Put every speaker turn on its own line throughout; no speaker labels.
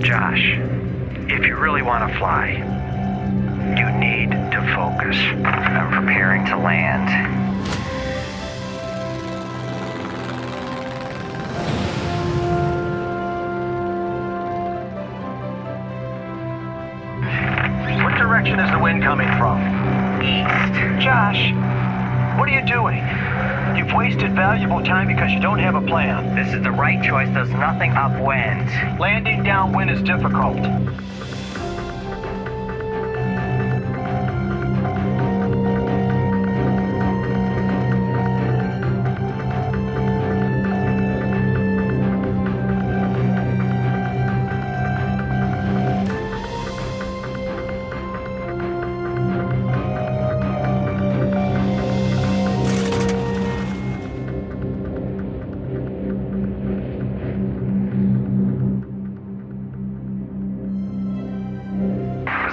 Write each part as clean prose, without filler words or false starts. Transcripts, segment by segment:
Josh, if you really want to fly, you need to focus.
I'm preparing to land.
What direction is the wind coming from?
East.
Josh, what are you doing? You've wasted valuable time because you don't have a plan.
This is the right choice. There's nothing upwind.
Landing downwind is difficult.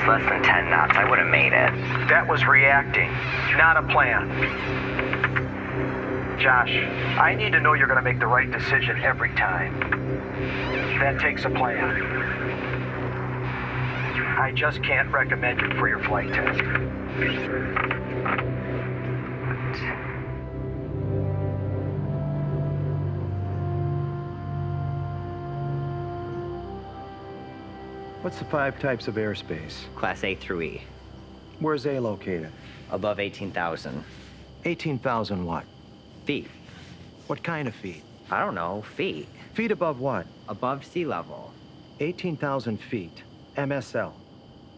Less than 10 knots. I would have made it.
That was reacting, not a plan. Josh, I need to know you're going to make the right decision every time. That takes a plan. I just can't recommend you for your flight test.
What's the 5 types of airspace?
Class A through E.
Where's A located?
Above 18,000
18,000 what?
feet.
What kind of feet?
I don't know. Feet.
Feet above what?
Above sea level.
18,000 feet. MSL.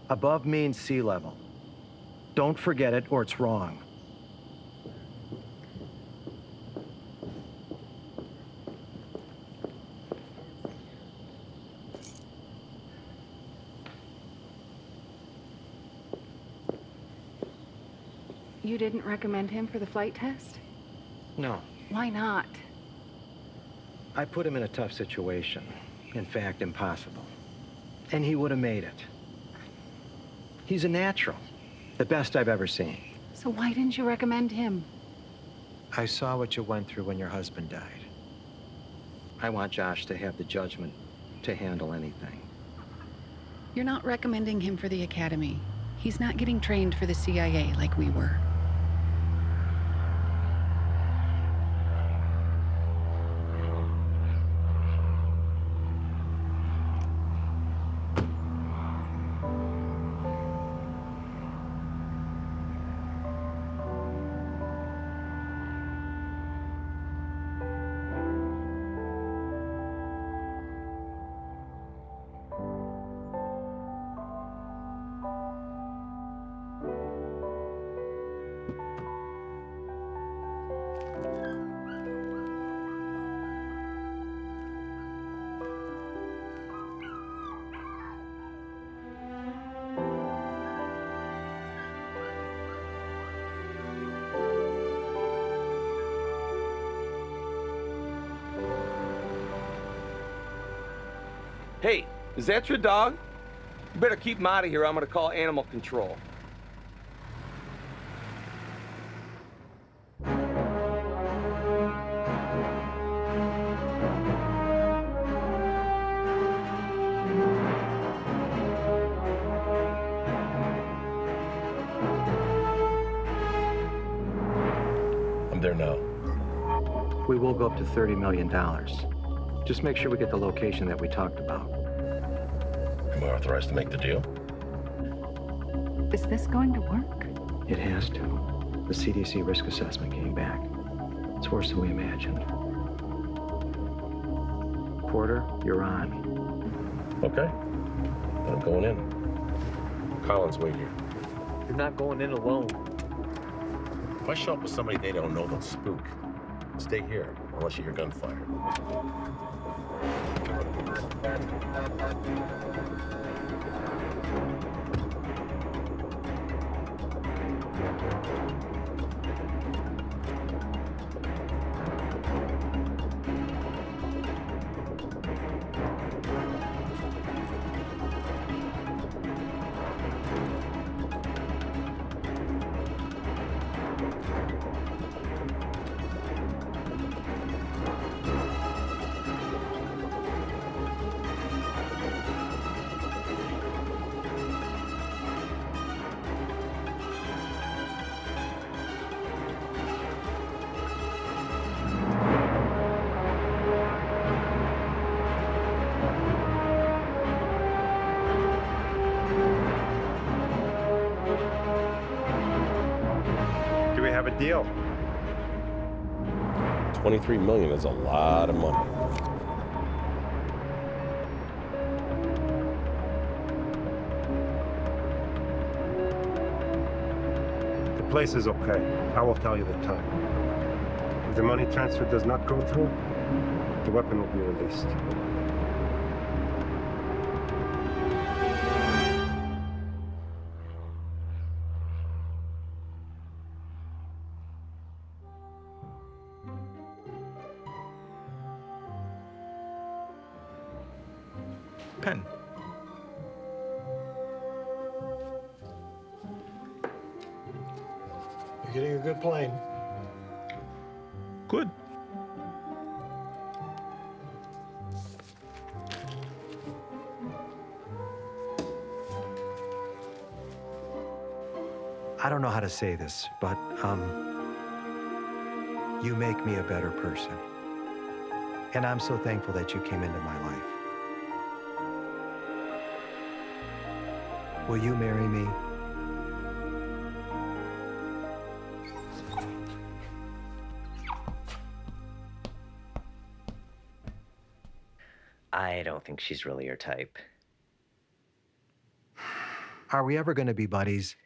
Above means sea level. Don't forget it or it's wrong.
You didn't recommend him for the flight test?
No.
Why not?
I put him in a tough situation. In fact, impossible. And he would have made it. He's a natural. The best I've ever seen.
So why didn't you recommend him?
I saw what you went through when your husband died. I want Josh to have the judgment to handle anything.
You're not recommending him for the academy. He's not getting trained for the CIA like we were.
Hey, is that your dog? You better keep him out of here. I'm gonna call animal control.
I'm there now.
We will go up to $30 million. Just make sure we get the location that we talked about.
Am I authorized to make the deal?
Is this going to work?
It has to. The CDC risk assessment came back. It's worse than we imagined. Porter, you're on.
Okay. Then I'm going in. Collins, wait here.
You're not going in alone.
If I show up with somebody they don't know, they'll spook. Stay here, unless you hear gunfire.
have a deal.
23 million is a lot of money.
The place is okay. I will tell you the time. If the money transfer does not go through, the weapon will be released.
Pen. You're getting a good plane.
Good.
I don't know how to say this, but, you make me a better person. And I'm so thankful that you came into my life. Will you marry me?
I don't think she's really your type.
Are we ever going to be buddies?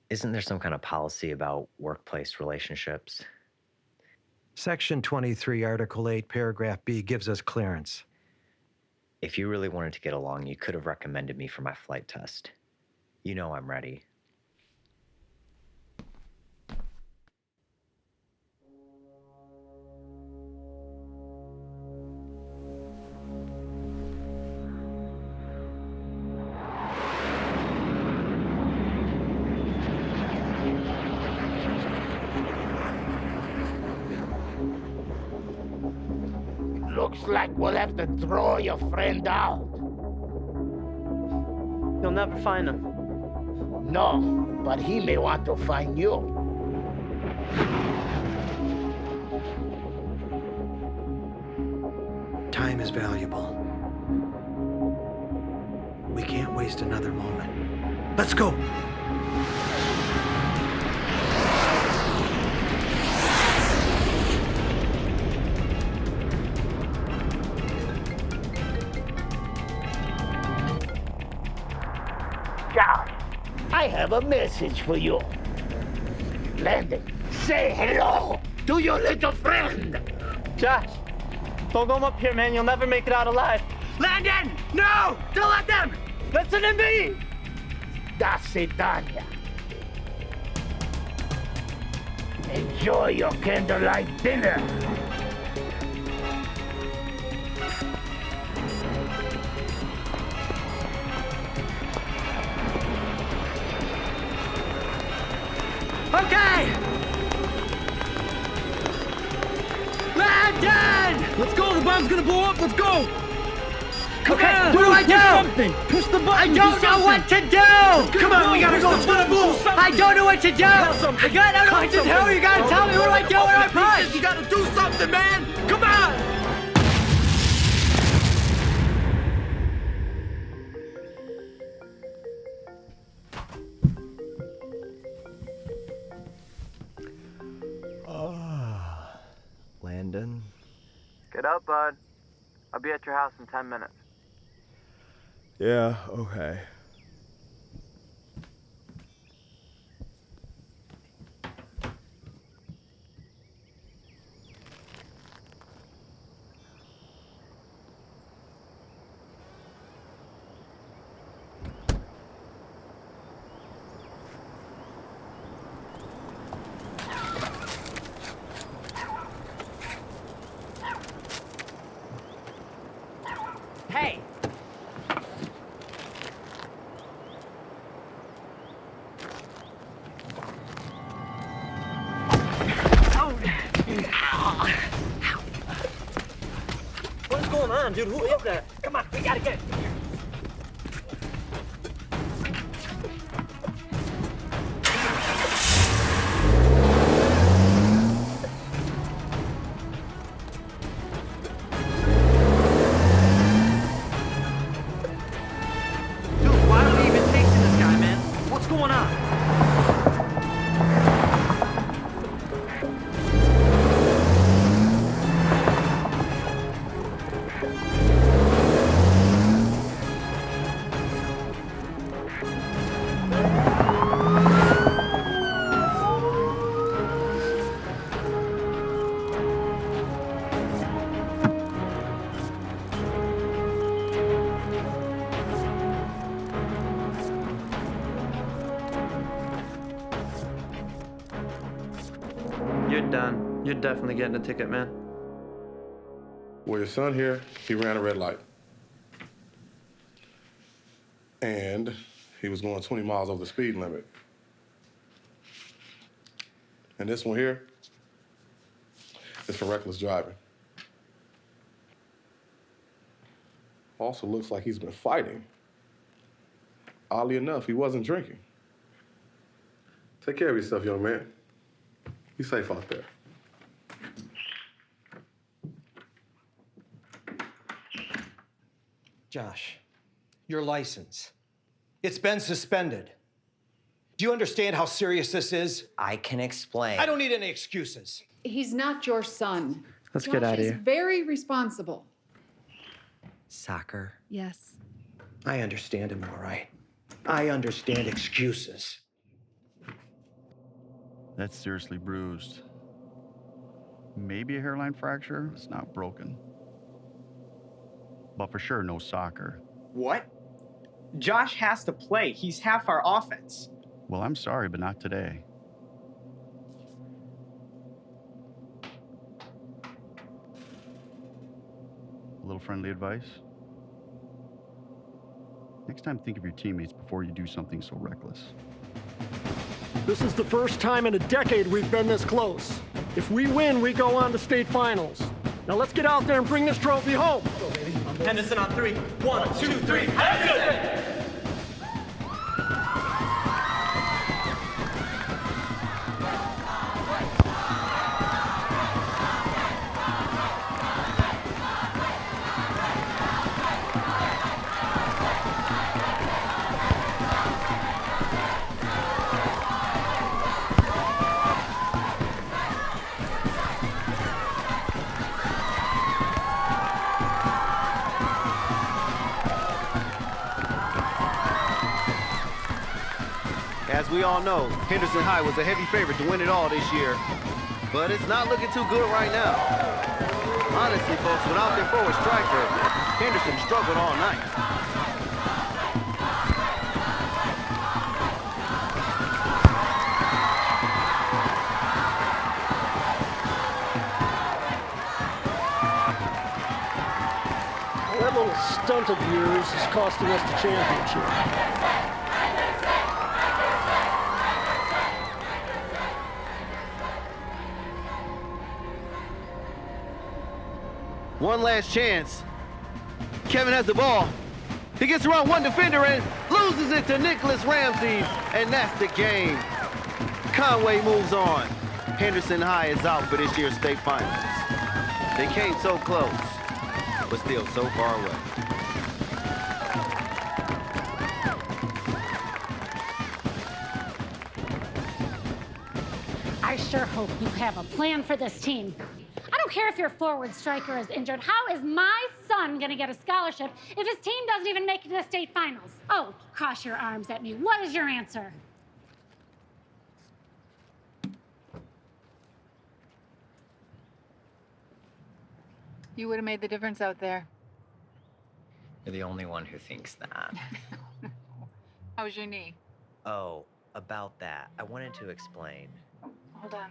Isn't there some kind of policy about workplace relationships?
Section 23, Article 8, Paragraph B gives us clearance.
If you really wanted to get along, you could have recommended me for my flight test. You know I'm ready.
Looks like we'll have to throw your friend out.
You'll never find him.
No, but he may want to find you.
Time is valuable. We can't waste another moment. Let's go!
Josh, I have a message for you. Landon, say hello to your little friend.
Josh, don't go up here, man. You'll never make it out alive. Landon! No! Don't let them! Listen to me!
До свидания. Enjoy your candlelight dinner.
Okay! Landon! Let's go, the bomb's gonna blow up, let's go! Come on! What do I do? Something. Push the button. I don't know what to do! Come on, we gotta go to the booth! I don't know what to do! I don't know what to do! You gotta tell me, what do I do? What do I push? You gotta do something, man! Come on!
Landon?
Get up, bud. I'll be at your house in 10 minutes.
Yeah, okay.
Hey!
What's going on, dude? Who is that? Come on, we gotta get...
You're done. You're definitely getting a ticket, man.
Well, your son here, he ran a red light. And he was going 20 miles over the speed limit. And this one here is for reckless driving. Also looks like he's been fighting. Oddly enough, he wasn't drinking. Take care of yourself, young man. Be safe out there.
Josh, your license. It's been suspended. Do you understand how serious this is?
I can explain.
I don't need any excuses.
He's not your son.
Let's get out of
Josh
here.
is very responsible.
Soccer.
Yes.
I understand him all right. I understand excuses.
That's seriously bruised. Maybe a hairline fracture. It's not broken. But for sure, no soccer.
What? Josh has to play. He's half our offense.
Well, I'm sorry, but not today. A little friendly advice? Next time, think of your teammates before you do something so reckless.
This is the first time in a decade we've been this close. If we win, we go on to state finals. Now let's get out there and bring this trophy home.
Henderson on 3. 1, 2, 3. Henderson!
As we all know, Henderson High was a heavy favorite to win it all this year. But it's not looking too good right now. Honestly, folks, without their forward striker, Henderson struggled all night.
That little stunt of yours is costing us the championship.
One last chance. Kevin has the ball. He gets around one defender and loses it to Nicholas Ramsey, and that's the game. Conway moves on. Henderson High is out for this year's state finals. They came so close, but still so far away.
I sure hope you have a plan for this team. I don't care if your forward striker is injured. How is my son gonna get a scholarship if his team doesn't even make it to the state finals? Oh, cross your arms at me. What is your answer?
You would have made the difference out there.
You're the only one who thinks that.
How's your knee?
Oh, about that. I wanted to explain.
Hold on.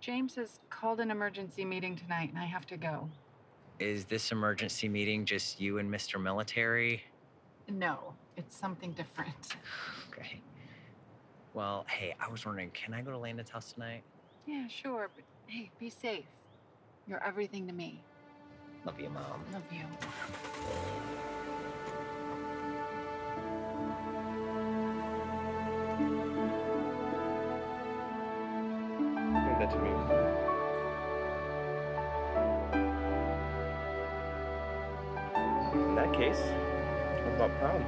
James has called an emergency meeting tonight, and I have to go.
Is this emergency meeting just you and Mr. Military?
No, it's something different.
Okay. Well, hey, I was wondering, can I go to Landon's house tonight?
Yeah, sure, but hey, be safe. You're everything to me.
Love you, Mom.
Love you.
Hand that to me. In that case, what about prom?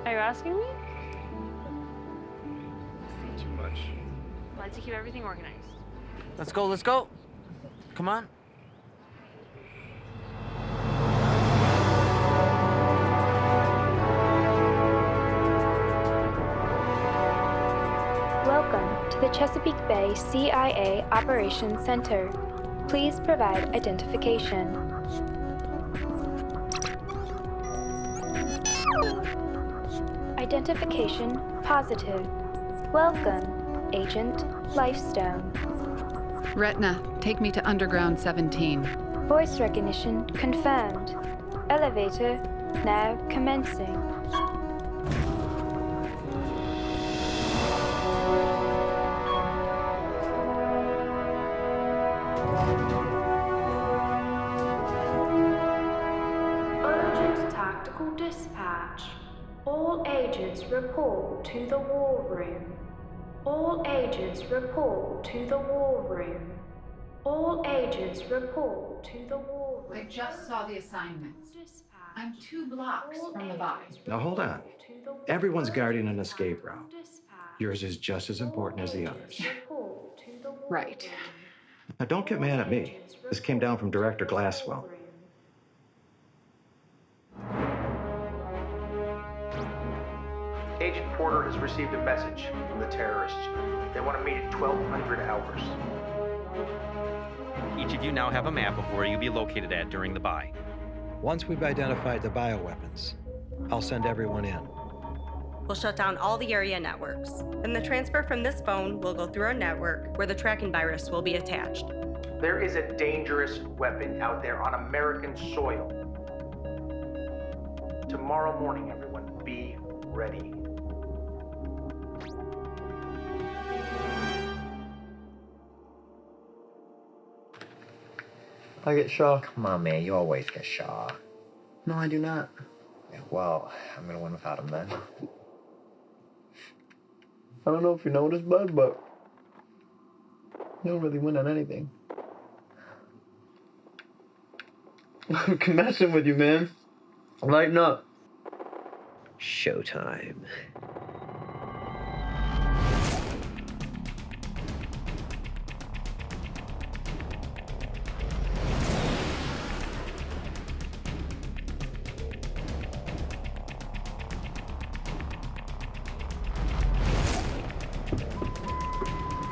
Are you asking me?
Not too much.
I'd like to keep everything organized.
Let's go, let's go. Come on.
Welcome to the Chesapeake Bay CIA Operations Center. Please provide identification. Identification positive. Welcome, Agent Lifestone.
Retna, take me to Underground 17.
Voice recognition confirmed. Elevator now commencing. Urgent tactical dispatch. All agents report to the war room. All agents report to the war room. All agents report to the war room.
I just saw the assignments. I'm 2 blocks from the buy.
Now hold on. Everyone's guarding an escape route. Yours is just as important as the others.
Right.
Now don't get mad at me. This came down from Director Glasswell.
Agent Porter has received a message from the terrorists. They want to meet at 1200 hours.
Each of you now have a map of where you'll be located at during the buy.
Once we've identified the bioweapons, I'll send everyone in.
We'll shut down all the area networks. Then the transfer from this phone will go through our network where the tracking virus will be attached.
There is a dangerous weapon out there on American soil. Tomorrow morning, everyone, be ready.
I get Shaw.
Come on, man. You always get Shaw.
No, I do not.
Yeah, well, I'm gonna win without him then.
I don't know if you noticed, bud, but you don't really win on anything. I'm messing with you, man. Lighten up.
Showtime.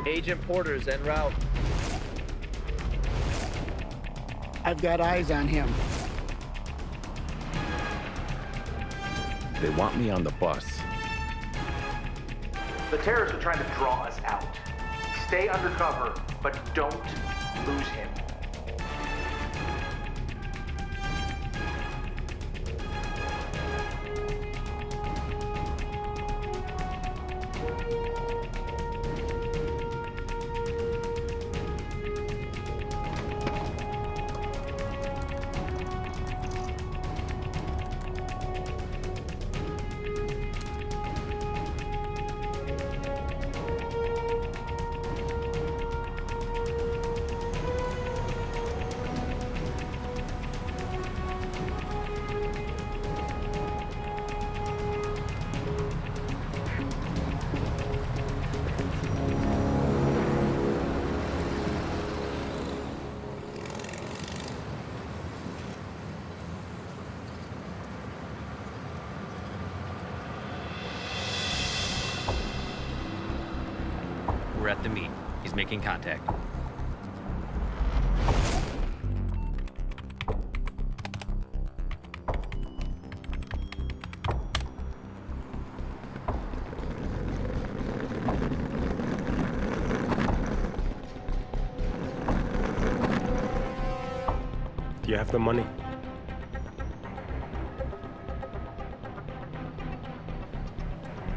Agent Porter's en route.
I've got eyes on him.
They want me on the bus.
The terrorists are trying to draw us out. Stay undercover, but don't lose him.
We're at the meet. He's making contact.
Do you have the money?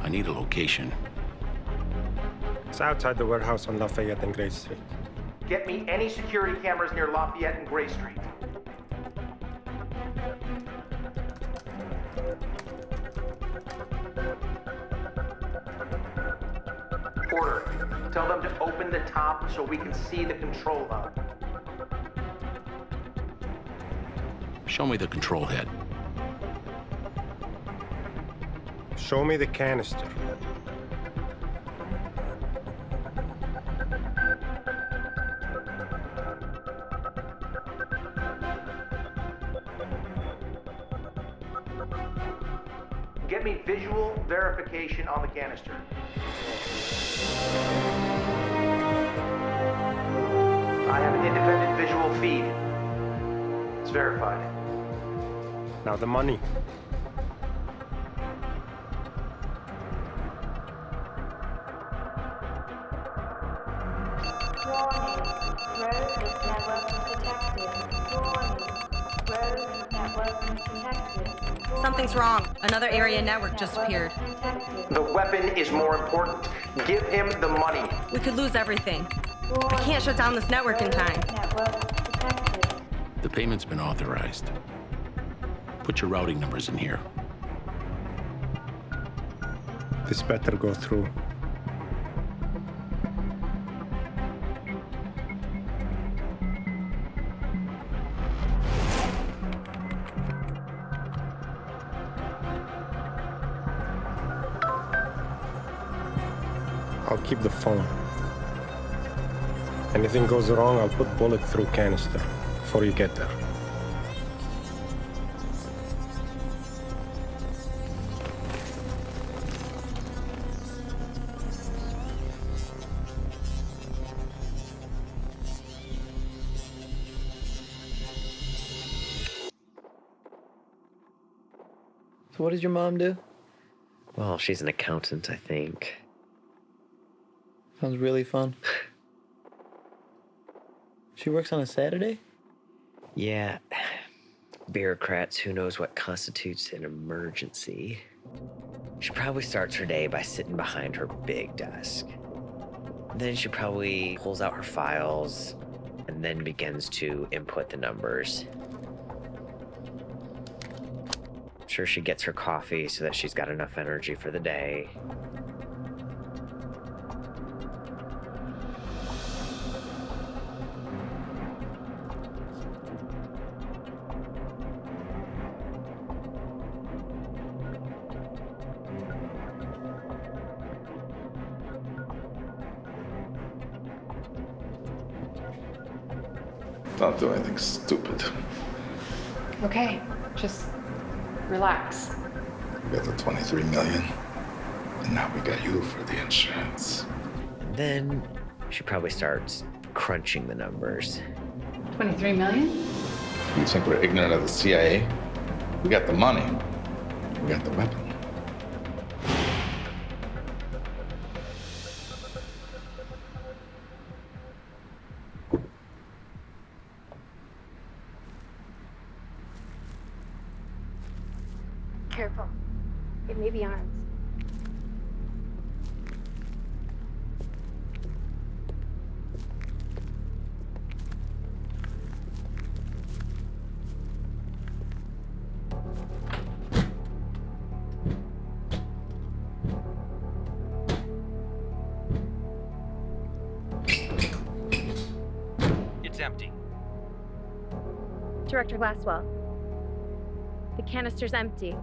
I need a location.
It's outside the warehouse on Lafayette and Gray Street.
Get me any security cameras near Lafayette and Gray Street. Porter, tell them to open the top so we can see the control hub.
Show me the control head.
Show me the canister.
Get me visual verification on the canister. I have an independent visual feed. It's verified.
Now the money.
Something's wrong. Another area network just appeared.
The weapon is more important. Give him the money.
We could lose everything. We can't shut down this network in time.
The payment's been authorized. Put your routing numbers in here.
This better go through. I'll keep the phone. Anything goes wrong, I'll put bullet through canister before you get there.
So what does your mom do?
Well, she's an accountant, I think.
Sounds really fun. She works on a Saturday?
Yeah. Bureaucrats, who knows what constitutes an emergency. She probably starts her day by sitting behind her big desk. Then she probably pulls out her files and then begins to input the numbers. I'm sure she gets her coffee so that she's got enough energy for the day.
Don't do anything stupid.
Okay, just relax.
We got the 23 million, and now we got you for the insurance.
And then she probably starts crunching the numbers.
23 million?
You think we're ignorant of the CIA? We got the money. We got the weapon.
Careful. It may be arms.
It's empty.
Director Glasswell. The canister's empty.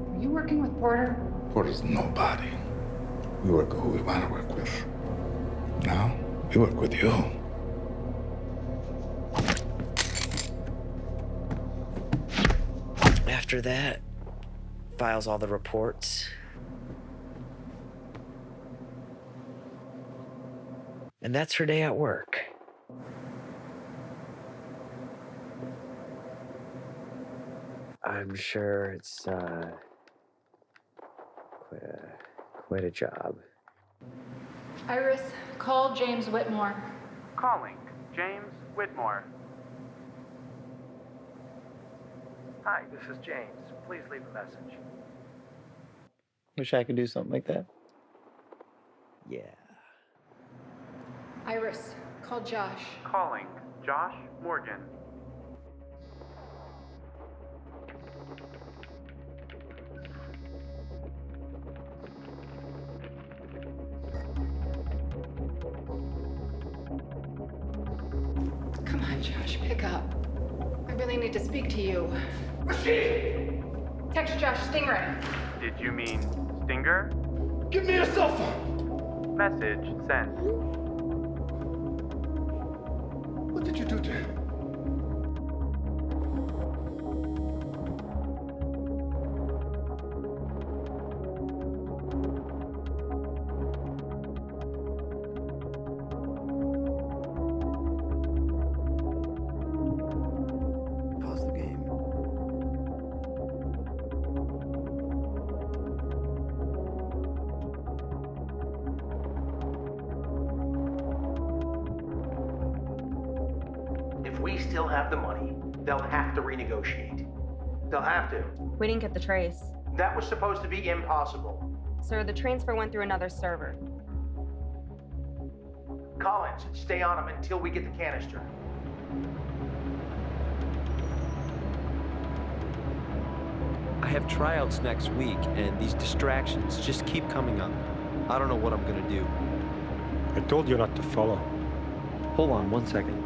Are you working with Porter?
Porter's nobody. We work with who we want to work with. Now, we work with you.
After that, files all the reports. And that's her day at work. I'm sure it's quite a job.
Iris, call James Whitmore.
Calling James Whitmore. Hi, this is James. Please leave a message.
Wish I could do something like that.
Yeah.
Iris, call Josh.
Calling Josh Morgan.
Come on, Josh, pick up. I really need to speak to you. Text Josh Stingray.
Did you mean Stinger?
Give me your cell phone!
Message sent.
What did you do to him?
Pause the game.
If
we still have the money, they'll have to renegotiate. They'll have to.
We didn't get the trace.
That was supposed to be impossible.
Sir, the transfer went through another server.
Collins, stay on him until we get the canister.
I have tryouts next week, and these distractions just keep coming up. I don't know what I'm gonna do.
I told you not to follow.
Hold on 1 second.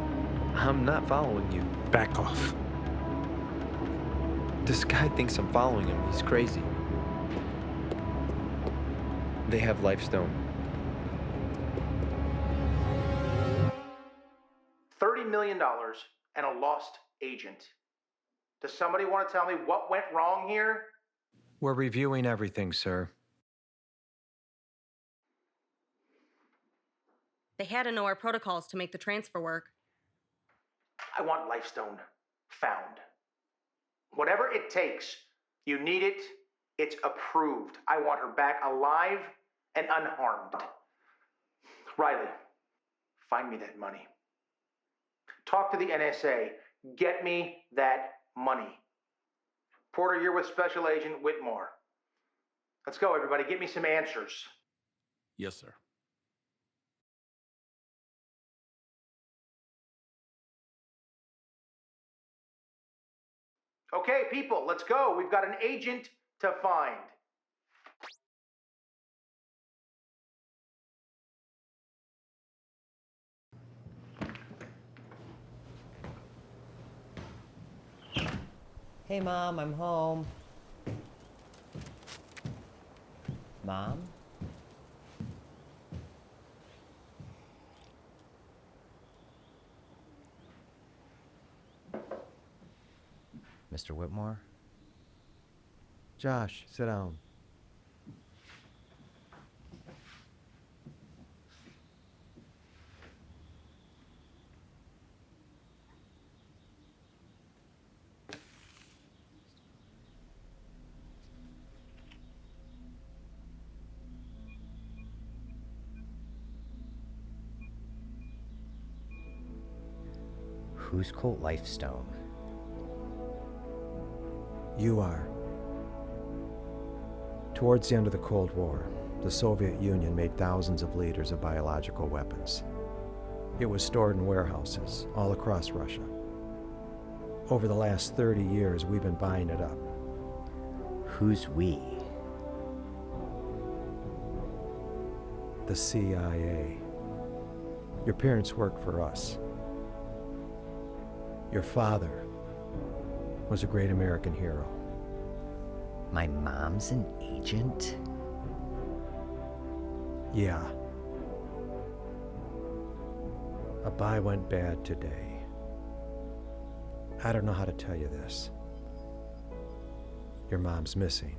I'm not following you.
Back off.
This guy thinks I'm following him. He's crazy. They have Lifestone.
$30 million and a lost agent. Does somebody want to tell me what went wrong here?
We're reviewing everything, sir.
They had to know our protocols to make the transfer work.
I want Lifestone found. Whatever it takes, you need it, it's approved. I want her back alive and unharmed. Riley, find me that money. Talk to the NSA. Get me that money. Porter, you're with Special Agent Whitmore. Let's go, everybody. Get me some answers.
Yes, sir.
Okay, people, let's go. We've got an agent to find.
Hey, Mom, I'm home. Mom? Mr. Whitmore?
Josh, sit down.
Who's Colt Lifestone?
You are. Towards the end of the Cold War, the Soviet Union made thousands of liters of biological weapons. It was stored in warehouses all across Russia. Over the last 30 years, we've been buying it up.
Who's we?
The CIA. Your parents worked for us. Your father was a great American hero.
My mom's an agent?
Yeah. A buy went bad today. I don't know how to tell you this. Your mom's missing.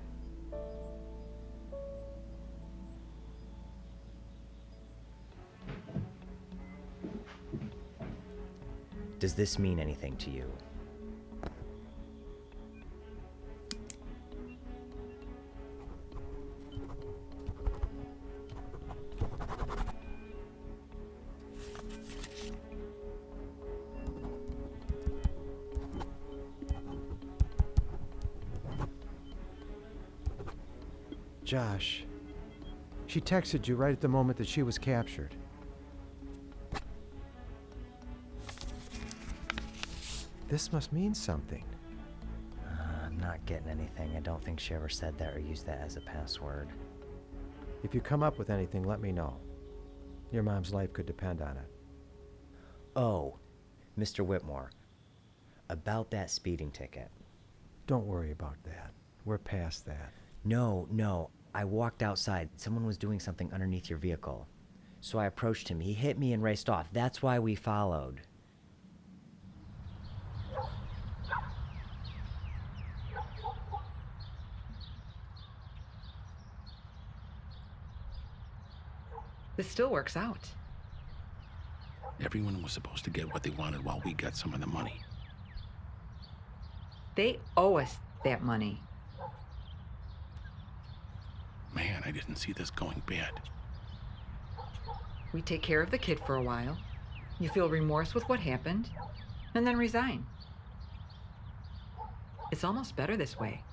Does this mean anything to you?
Josh, she texted you right at the moment that she was captured. This must mean something.
I'm not getting anything. I don't think she ever said that or used that as a password.
If you come up with anything, let me know. Your mom's life could depend on it.
Oh, Mr. Whitmore. About that speeding ticket.
Don't worry about that. We're past that.
No. I walked outside. Someone was doing something underneath your vehicle. So I approached him. He hit me and raced off. That's why we followed.
This still works out.
Everyone was supposed to get what they wanted while we got some of the money.
They owe us that money.
Man, I didn't see this going bad.
We take care of the kid for a while. You feel remorse with what happened, And then resign. It's almost better this way.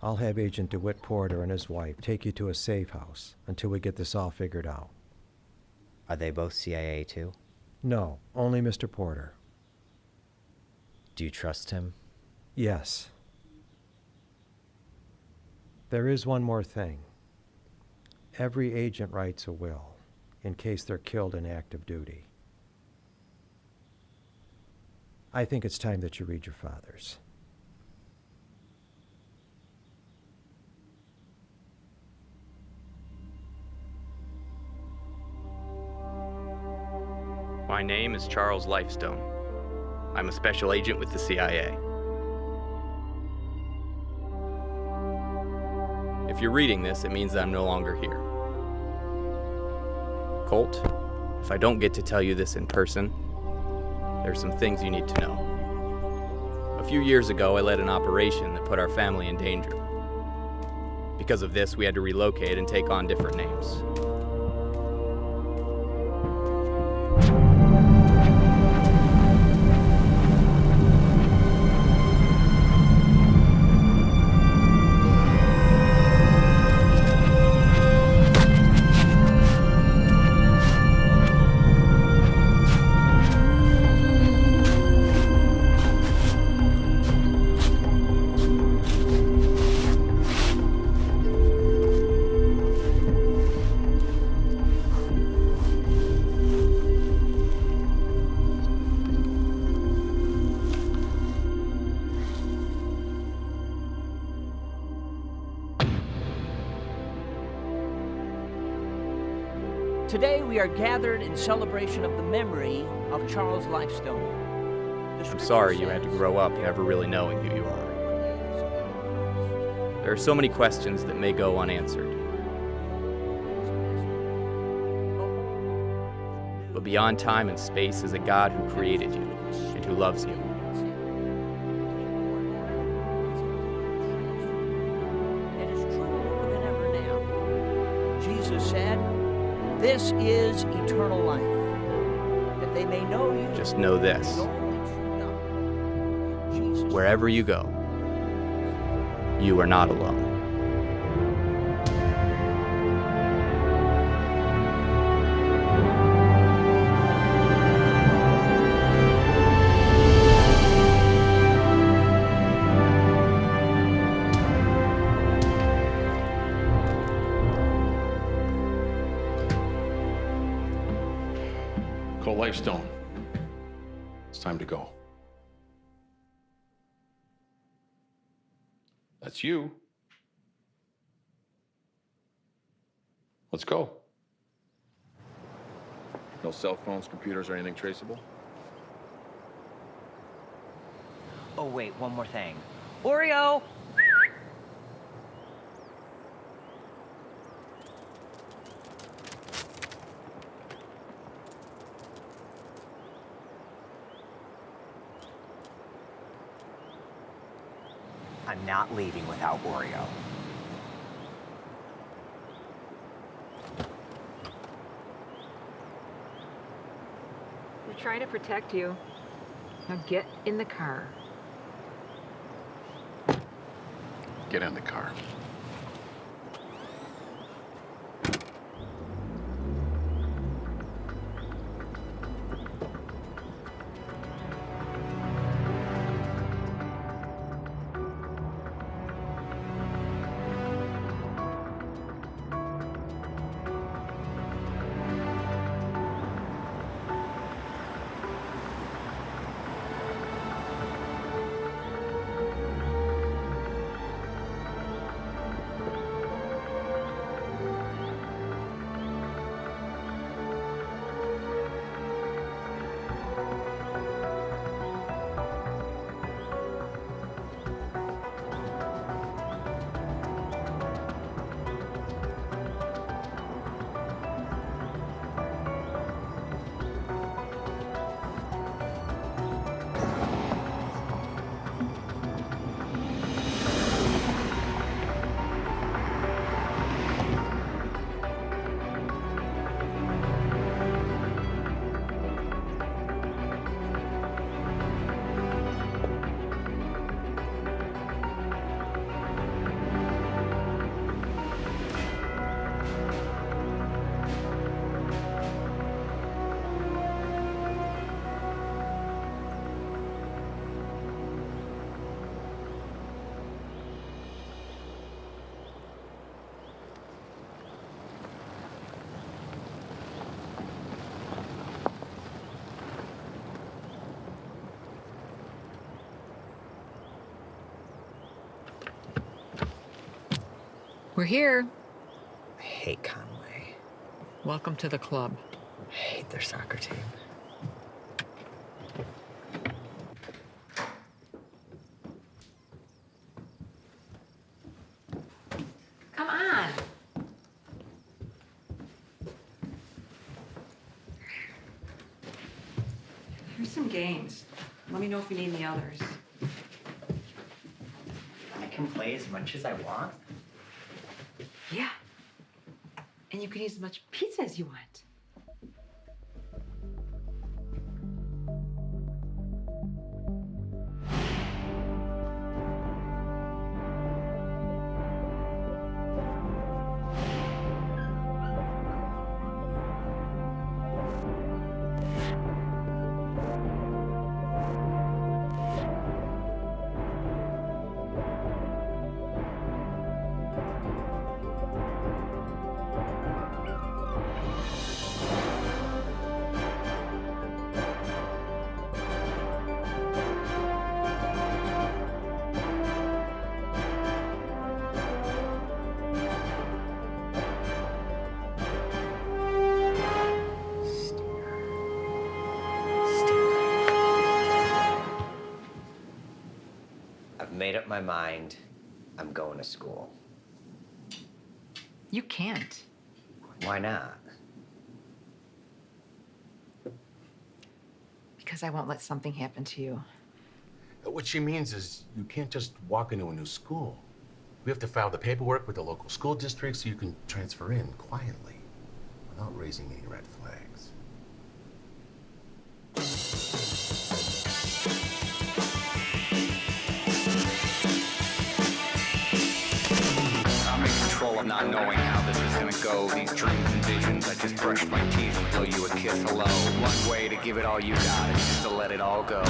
I'll have Agent DeWitt Porter and his wife take you to a safe house until we get this all figured out.
Are they both CIA too?
No, only Mr. Porter.
Do you trust him?
Yes. There is one more thing. Every agent writes a will, in case they're killed in active duty. I think it's time that you read your father's.
My name is Charles Lifestone. I'm a special agent with the CIA. If you're reading this, it means that I'm no longer here. Colt, if I don't get to tell you this in person, there's some things you need to know. A few years ago, I led an operation that put our family in danger. Because of this, we had to relocate and take on different names.
Today we are gathered in celebration of the memory of Charles Lifestone.
I'm sorry you had to grow up never really knowing who you are. There are so many questions that may go unanswered. But beyond time and space is a God who created you and who loves you.
It is truer than ever now. Jesus said, "This is eternal life, that they may know you."
Just know this. Wherever you go, you are not alone.
Cole Lifestone, it's time to go. That's you. Let's go. No cell phones, computers, or anything traceable?
Oh, wait, one more thing. Oreo! I'm not leaving without Oreo.
We're trying to protect you. Now get in the car.
Get in the car.
We're here.
I hate Conway.
Welcome to the club.
I hate their soccer team.
Come on. Here's some games. Let me know if you need any others.
I can play as much as I want.
Yeah. And you can eat as much pizza as you want.
Made up my mind. I'm going to school.
You can't.
Why not?
Because I won't let something happen to you.
What she means is you can't just walk into a new school. We have to file the paperwork with the local school district so you can transfer in quietly without raising any red flags.
Of not knowing how this is gonna go. These dreams and visions, I just brushed my teeth and blow you a kiss hello. One way to give it all you got is just to let it all go.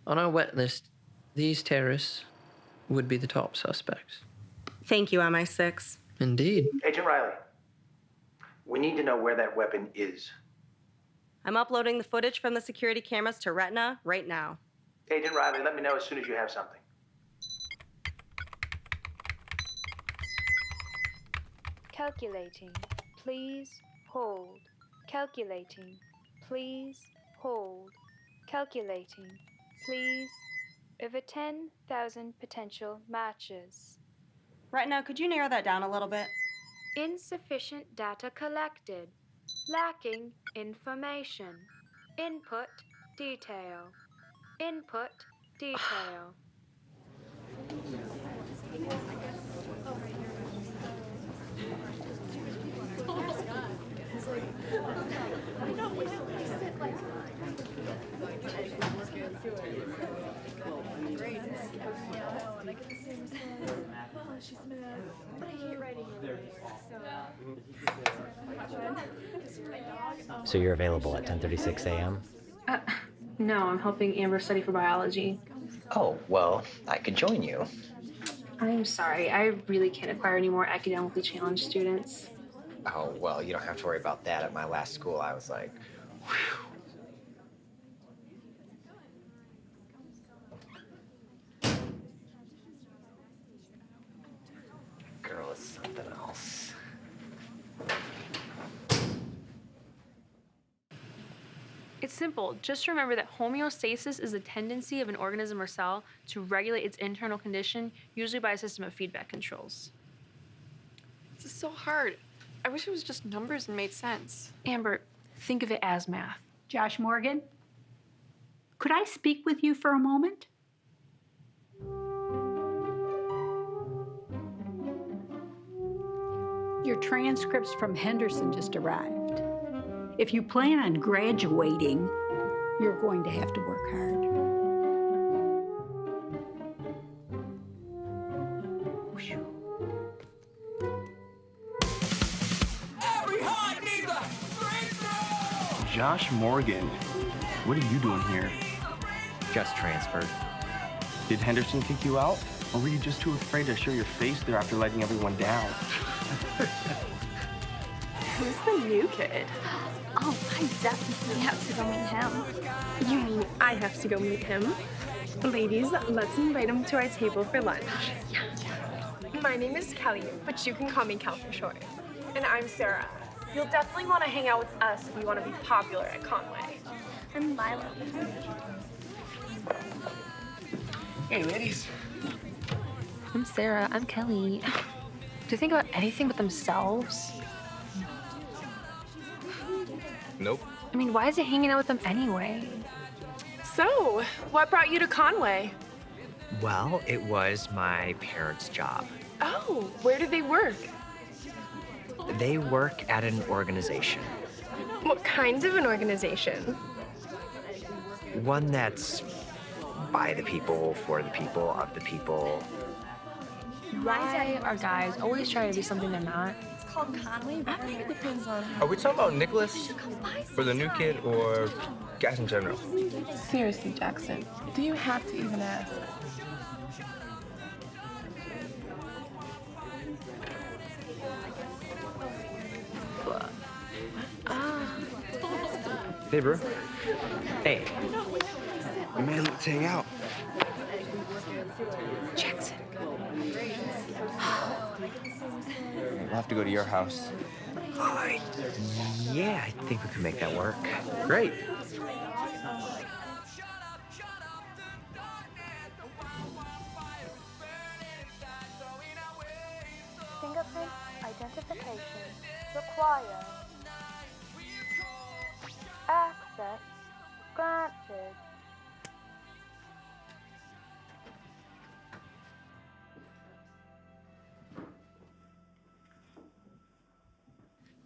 On our wet list, these terrorists would be the top suspects.
Thank you, MI6.
Indeed.
Agent Riley, we need to know where that weapon is.
I'm uploading the footage from the security cameras to Retina right now.
Agent Riley, let me know as soon as you have something.
Calculating. Please hold. Calculating. Please hold. Calculating. Please. Over 10,000 potential matches.
Retina, could you narrow that down a little bit?
Insufficient data collected. Lacking information. Input detail. Input detail.
She's mad, but I hate writing
So you're available at 10:36 a.m.?
No, I'm helping Amber study for biology.
Oh, well, I could join you.
I'm sorry, I really can't acquire any more academically challenged students.
Oh, well, you don't have to worry about that. At my last school, I was like, whew. Girl is something else.
It's simple. Just remember that homeostasis is the tendency of an organism or cell to regulate its internal condition, usually by a system of feedback controls.
This is so hard. I wish it was just numbers and made sense.
Amber, think of it as math.
Josh Morgan, could I speak with you for a moment? Your transcripts from Henderson just arrived. If you plan on graduating, You're going to have to work hard.
Josh Morgan, what are you doing here?
Just transferred.
Did Henderson kick you out? Or were you just too afraid to show your face there after letting everyone down?
Who's the new kid? Oh, I definitely have to go meet him. You mean I have to go meet him? Ladies, let's invite him to our table for lunch. My name is Kelly, but you can call me Kel for short. And I'm Sarah. You'll definitely want to hang out with us if you want to be popular at Conway. I'm Lila.
Hey, ladies.
I'm Sarah. I'm Kelly. Do they think about anything but themselves?
Nope.
I mean, why is he hanging out with them anyway?
So, what brought you to Conway?
Well, it was my parents' job.
Oh, where do they work?
They work at an organization.
What kind of an organization?
One that's by the people, for the people, of the people.
Why are guys always trying to be something they're not?
It's called Conway. I think it depends on
Are we talking about Nicholas, or the new kid, or guys in general?
Seriously, Jackson, do you have to even ask?
Hey, bro.
Hey.
Man, let's hang out.
Jackson.
We'll have to go to your house.
Yeah, I think we can make that work.
Great.
Fingerprint identification required. Access granted.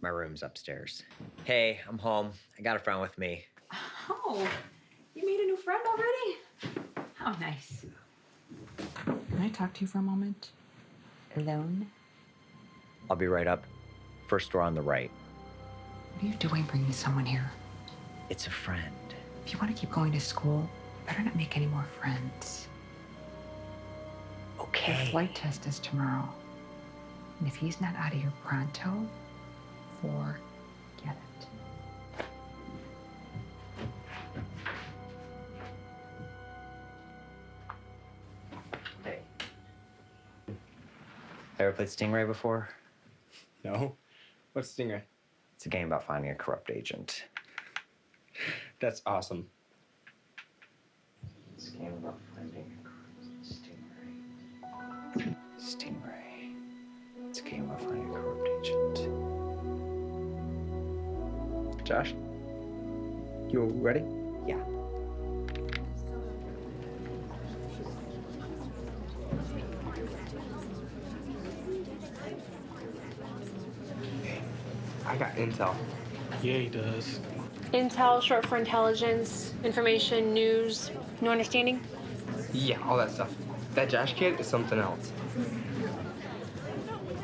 My room's upstairs. Hey, I'm home. I got a friend with me.
Oh, you made a new friend already? How nice.
Can I talk to you for a moment? Alone?
I'll be right up. First door on the right.
What are you doing bringing someone here?
It's a friend.
If you want to keep going to school, better not make any more friends.
Okay.
Your flight test is tomorrow. And if he's not out of here pronto, forget it.
Hey. Ever played Stingray before?
No. What's Stingray?
It's a game about finding a corrupt agent.
That's awesome.
It's a game about finding a corrupt Stingray. Stingray. It's a game about finding a corrupt agent.
Josh? You ready?
Yeah.
I got intel.
Yeah, he does.
Intel, short for intelligence, information, news. No understanding?
Yeah, all that stuff. That Josh kid is something else.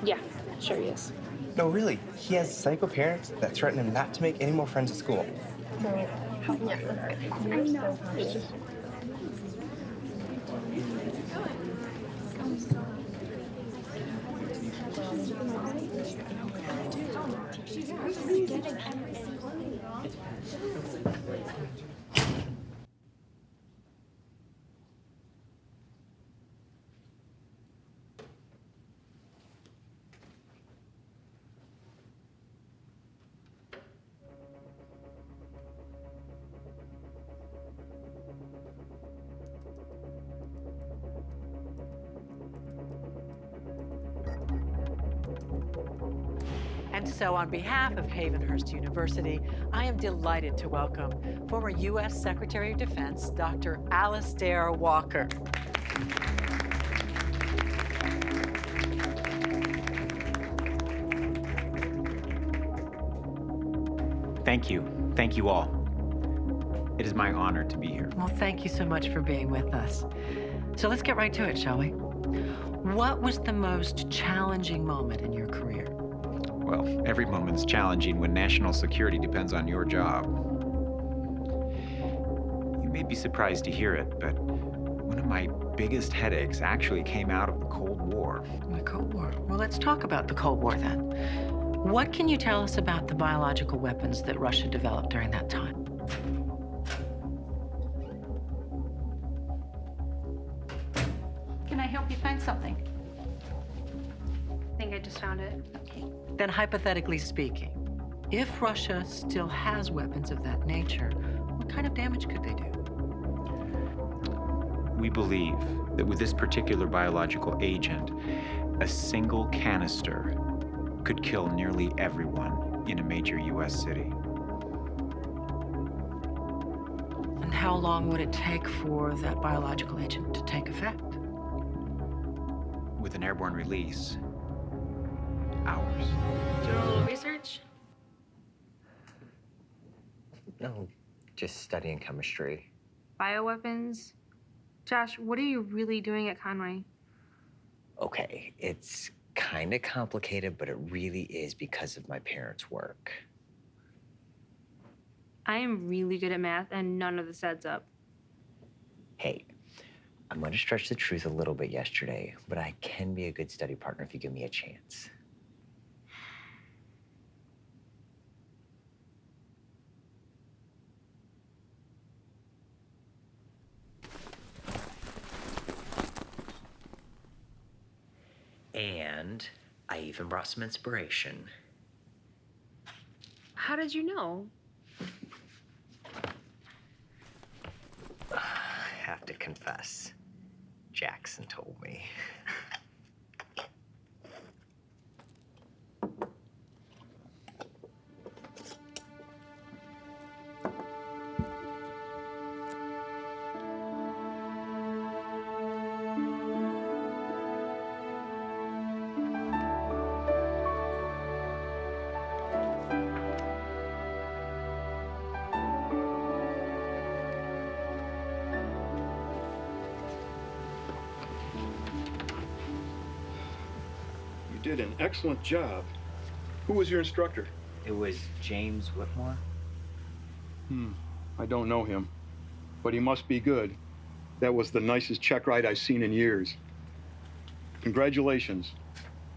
Yeah, sure he is.
No, really. He has psycho parents that threaten him not to make any more friends at school.
And so on behalf of Havenhurst University, I am delighted to welcome former U.S. Secretary of Defense, Dr. Alistair Walker.
Thank you. Thank you all.
It is my honor to be here.
Well, thank you so much for being with us. So let's get right to it, shall we? What was the most challenging moment in your career?
Well, every moment's challenging when national security depends on your job. You may be surprised to hear it, but one of my biggest headaches actually came out of the Cold War.
The Cold War. Well, let's talk about the Cold War then. What can you tell us about the biological weapons that Russia developed during that time?
Can I help you find something?
I think I just found it.
Okay.
Then hypothetically speaking, if Russia still has weapons of that nature, what kind of damage could they do?
We believe that with this particular biological agent, a single canister could kill nearly everyone in a major U.S. city.
And how long would it take for that biological agent to take effect?
With an airborne release, hours.
Doing a little research?
No, just studying chemistry.
Bioweapons? Josh, what are you really doing at Conway?
Okay, it's kind of complicated, but it really is because of my parents' work.
I am really good at math, and none of this adds up.
Hey, I'm going to stretch the truth a little bit yesterday, but I can be a good study partner if you give me a chance. And I even brought some inspiration.
How did you know?
I have to confess, Jackson told me.
Did an excellent job. Who was your instructor?
It was James Whitmore.
I don't know him, but he must be good. That was the nicest check ride I've seen in years. Congratulations.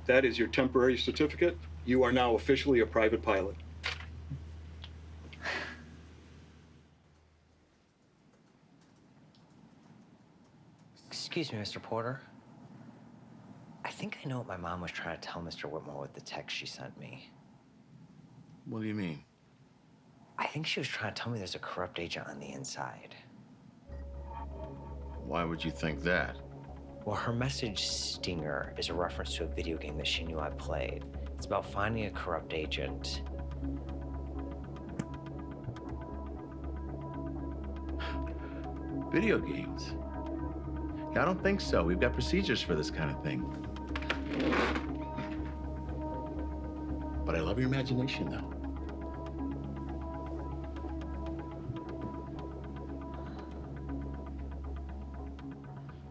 That is your temporary certificate. You are now officially a private pilot.
Excuse me, Mr. Porter. I think I know what my mom was trying to tell Mr. Whitmore with the text she sent me.
What do you mean?
I think she was trying to tell me there's a corrupt agent on the inside.
Why would you think that?
Well, her message, Stinger, is a reference to a video game that she knew I played. It's about finding a corrupt agent.
Video games? I don't think so. We've got procedures for this kind of thing. But I love your imagination, though.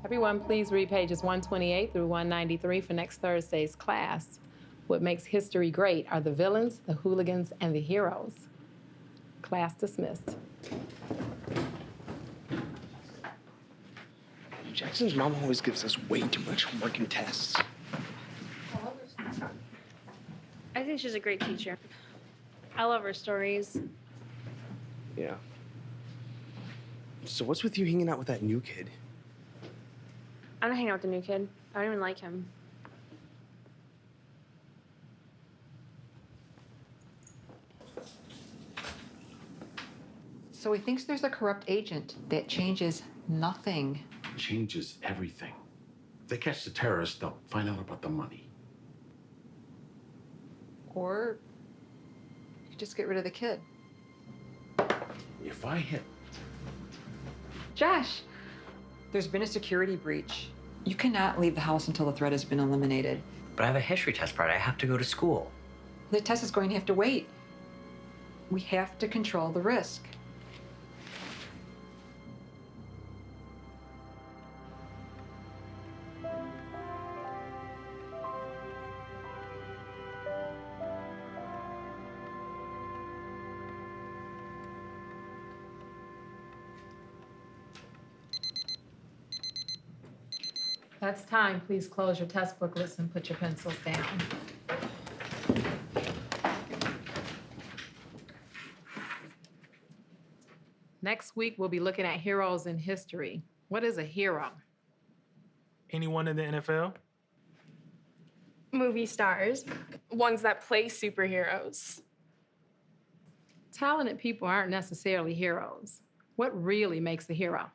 Everyone, please read pages 128 through 193 for next Thursday's class. What makes history great are the villains, the hooligans, and the heroes. Class dismissed.
Jackson's mom always gives us way too much homework and tests.
I think she's a great teacher. I love her stories.
Yeah. So what's with you hanging out with that new kid?
I'm not hanging out with the new kid. I don't even like him.
So he thinks there's a corrupt agent that changes nothing.
Changes everything. If they catch the terrorists, they'll find out about the money.
Or you could just get rid of the kid.
If I hit...
Josh, there's been a security breach. You cannot leave the house until the threat has been eliminated.
But I have a history test, Brad. I have to go to school.
The test is going to have to wait. We have to control the risk.
That's time. Please close your test booklets and put your pencils down. Next week, we'll be looking at heroes in history. What is a hero?
Anyone in the NFL?
Movie stars, ones that play superheroes.
Talented people aren't necessarily heroes. What really makes a hero?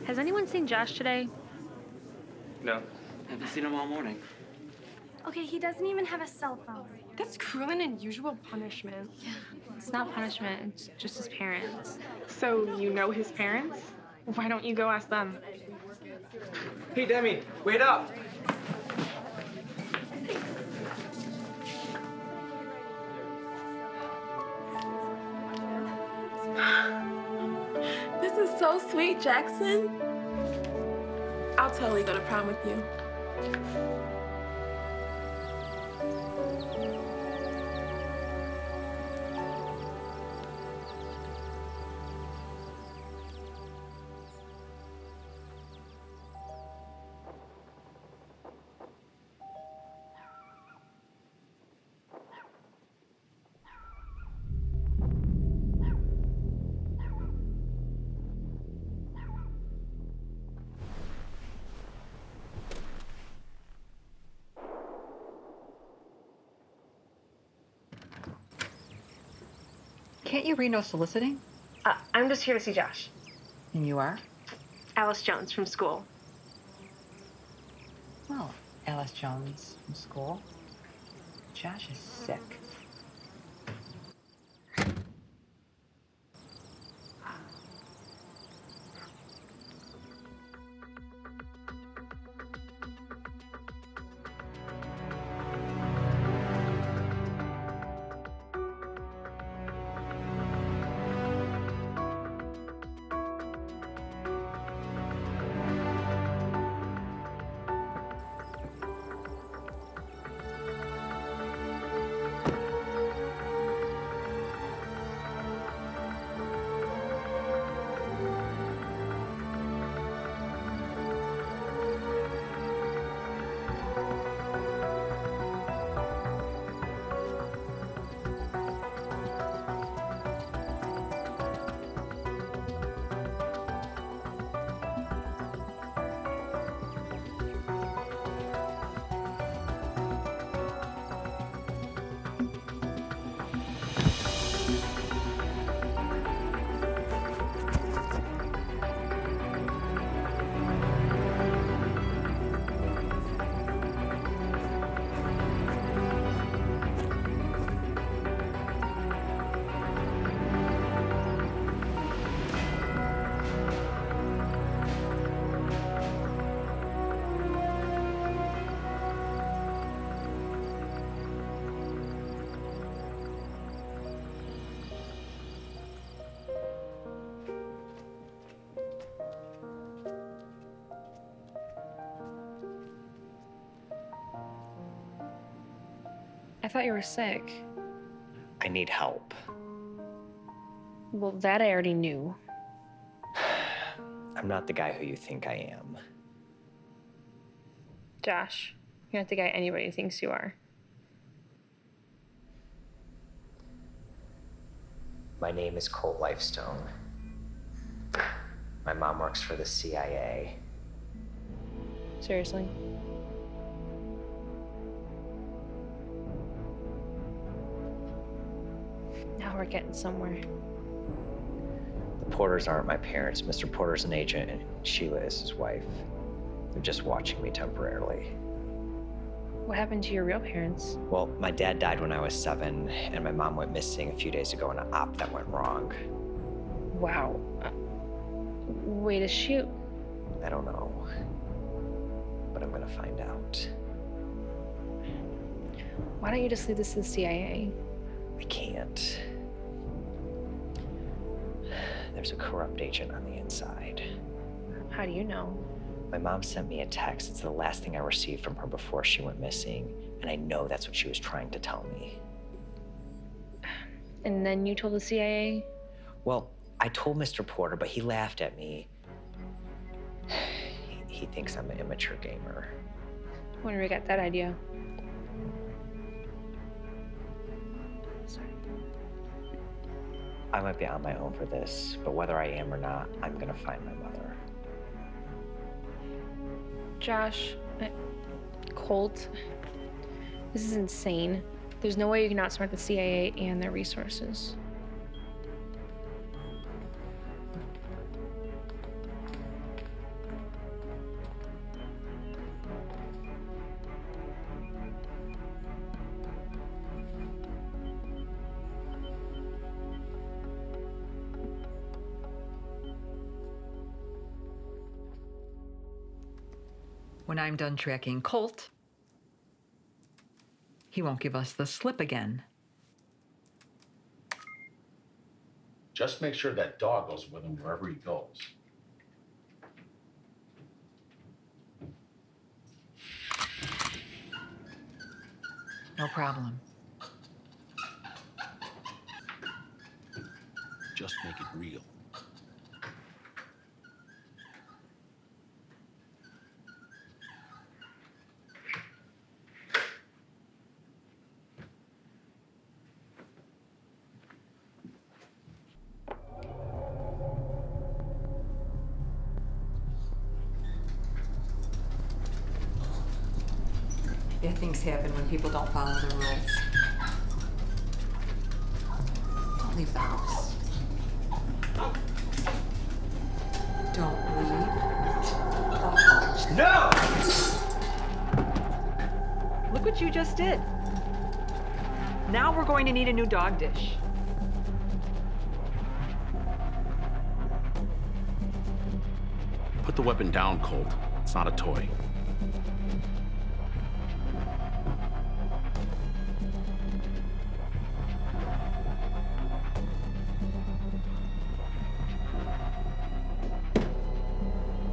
Has anyone seen Josh today?
No. Haven't seen him all morning.
Okay, he doesn't even have a cell phone. That's cruel and unusual punishment.
It's not punishment, it's just his parents.
So you know his parents? Why don't you go ask them?
Hey, Demi, wait up!
This is so sweet, Jackson. I'll totally go to prom with you.
Can't you read no soliciting?
I'm just here to see Josh.
And you are?
Alice Jones from school.
Oh, Alice Jones from school. Josh is sick.
I thought you were sick.
I need help.
Well, that I already knew.
I'm not the guy who you think I am.
Josh, you're not the guy anybody thinks you are.
My name is Colt Lifestone. My mom works for the CIA.
Seriously? Now we're getting somewhere.
The Porters aren't my parents. Mr. Porter's an agent, and Sheila is his wife. They're just watching me temporarily.
What happened to your real parents?
Well, my dad died when I was 7, and my mom went missing a few days ago in an op that went wrong.
Wow. Way to shoot.
I don't know. But I'm gonna find out.
Why don't you just leave this to the CIA?
I can't. There's a corrupt agent on the inside.
How do you know?
My mom sent me a text. It's the last thing I received from her before she went missing. And I know that's what she was trying to tell me.
And then you told the CIA?
Well, I told Mr. Porter, but he laughed at me. He thinks I'm an immature gamer.
When did we get that idea?
I might be on my own for this, but whether I am or not, I'm gonna find my mother.
Josh, Colt, this is insane. There's no way you can outsmart the CIA and their resources.
When I'm done tracking Colt, he won't give us the slip again.
Just make sure that dog goes with him wherever he goes.
No problem.
Just make it real.
Yeah, things happen when people don't follow the rules. Don't leave the house. Don't leave the house.
No!
Look what you just did. Now we're going to need a new dog dish.
Put the weapon down, Colt. It's not a toy.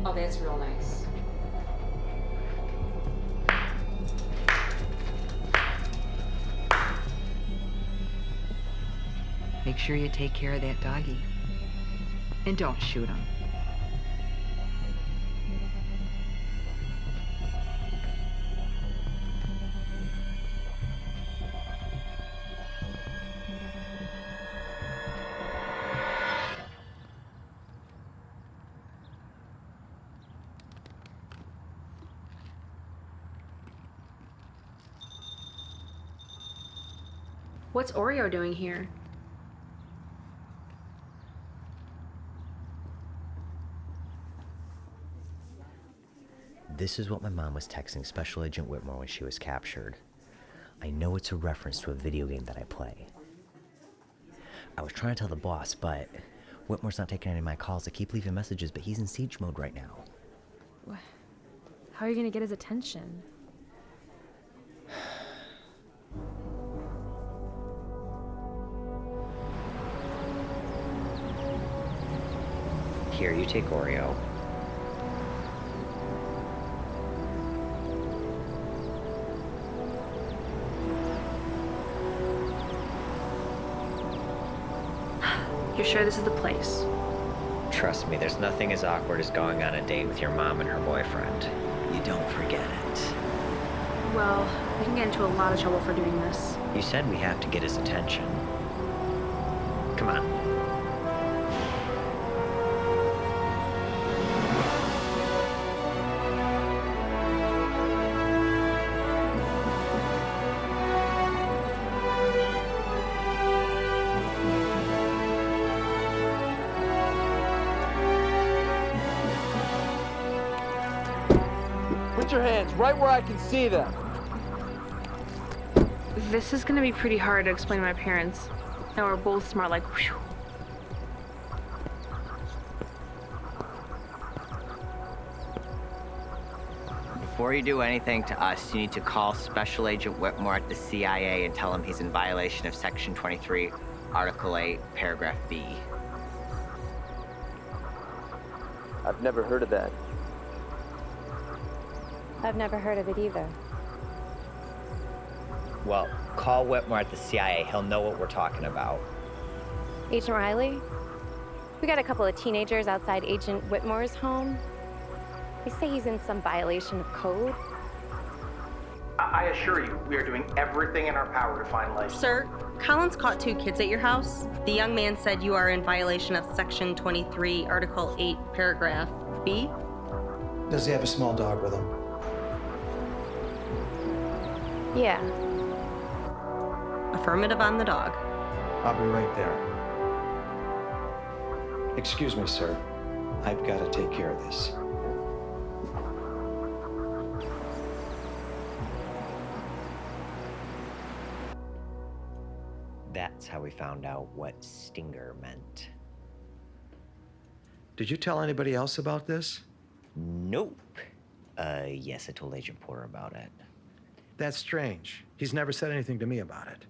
Oh, that's real nice. Make sure you take care of that doggy. And don't shoot him.
What's Oreo doing here?
This is what my mom was texting Special Agent Whitmore when she was captured. I know it's a reference to a video game that I play. I was trying to tell the boss, but Whitmore's not taking any of my calls. I keep leaving messages, but he's in siege mode right now.
How are you gonna get his attention?
Here, you take Oreo.
You're sure this is the place?
Trust me, there's nothing as awkward as going on a date with your mom and her boyfriend. You don't forget it.
Well, we can get into a lot of trouble for doing this.
You said we have to get his attention. Come on.
Put your hands right where I can see them.
This is gonna be pretty hard to explain to my parents. And we're both smart like whew.
Before you do anything to us, you need to call Special Agent Whitmore at the CIA and tell him he's in violation of Section 23, Article 8, Paragraph B.
I've never heard of that.
I've never heard of it either.
Well, call Whitmore at the CIA. He'll know what we're talking about.
Agent Riley? We got a couple of teenagers outside Agent Whitmore's home. They say he's in some violation of code.
I assure you, we are doing everything in our power to find life.
Sir, Collins caught 2 kids at your house. The young man said you are in violation of Section 23, Article 8, Paragraph B.
Does he have a small dog with him?
Yeah.
Affirmative on the dog.
I'll be right there. Excuse me, sir. I've got to take care of this.
That's how we found out what Stinger meant.
Did you tell anybody else about this?
Nope. Yes, I told Agent Porter about it.
That's strange. He's never said anything to me about it.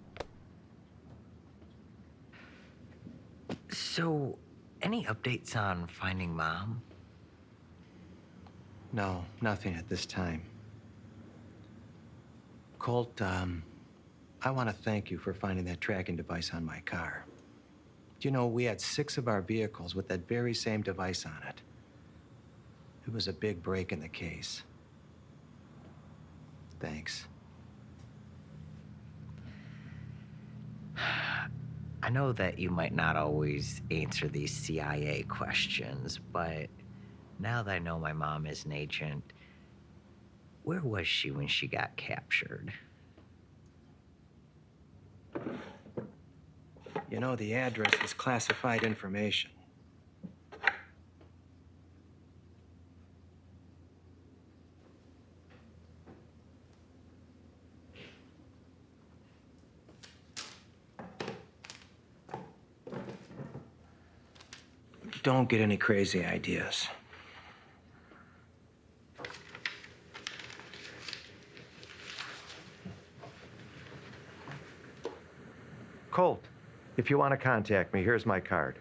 So, any updates on finding Mom?
No, nothing at this time. Colt, I want to thank you for finding that tracking device on my car. You know, we had 6 of our vehicles with that very same device on it. It was a big break in the case. Thanks.
I know that you might not always answer these CIA questions, but now that I know my mom is an agent, where was she when she got captured?
You know, the address is classified information. Don't get any crazy ideas. Colt, if you want to contact me, here's my card.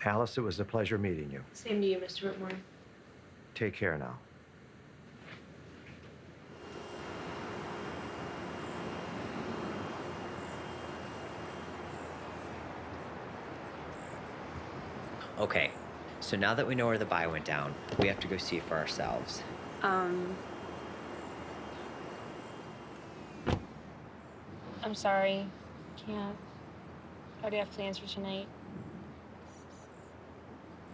Alice, it was a pleasure meeting you.
Same to you, Mr. Whitmore.
Take care now.
Okay, so now that we know where the buy went down, we have to go see it for ourselves.
I'm sorry. Can't. I already have plans for tonight.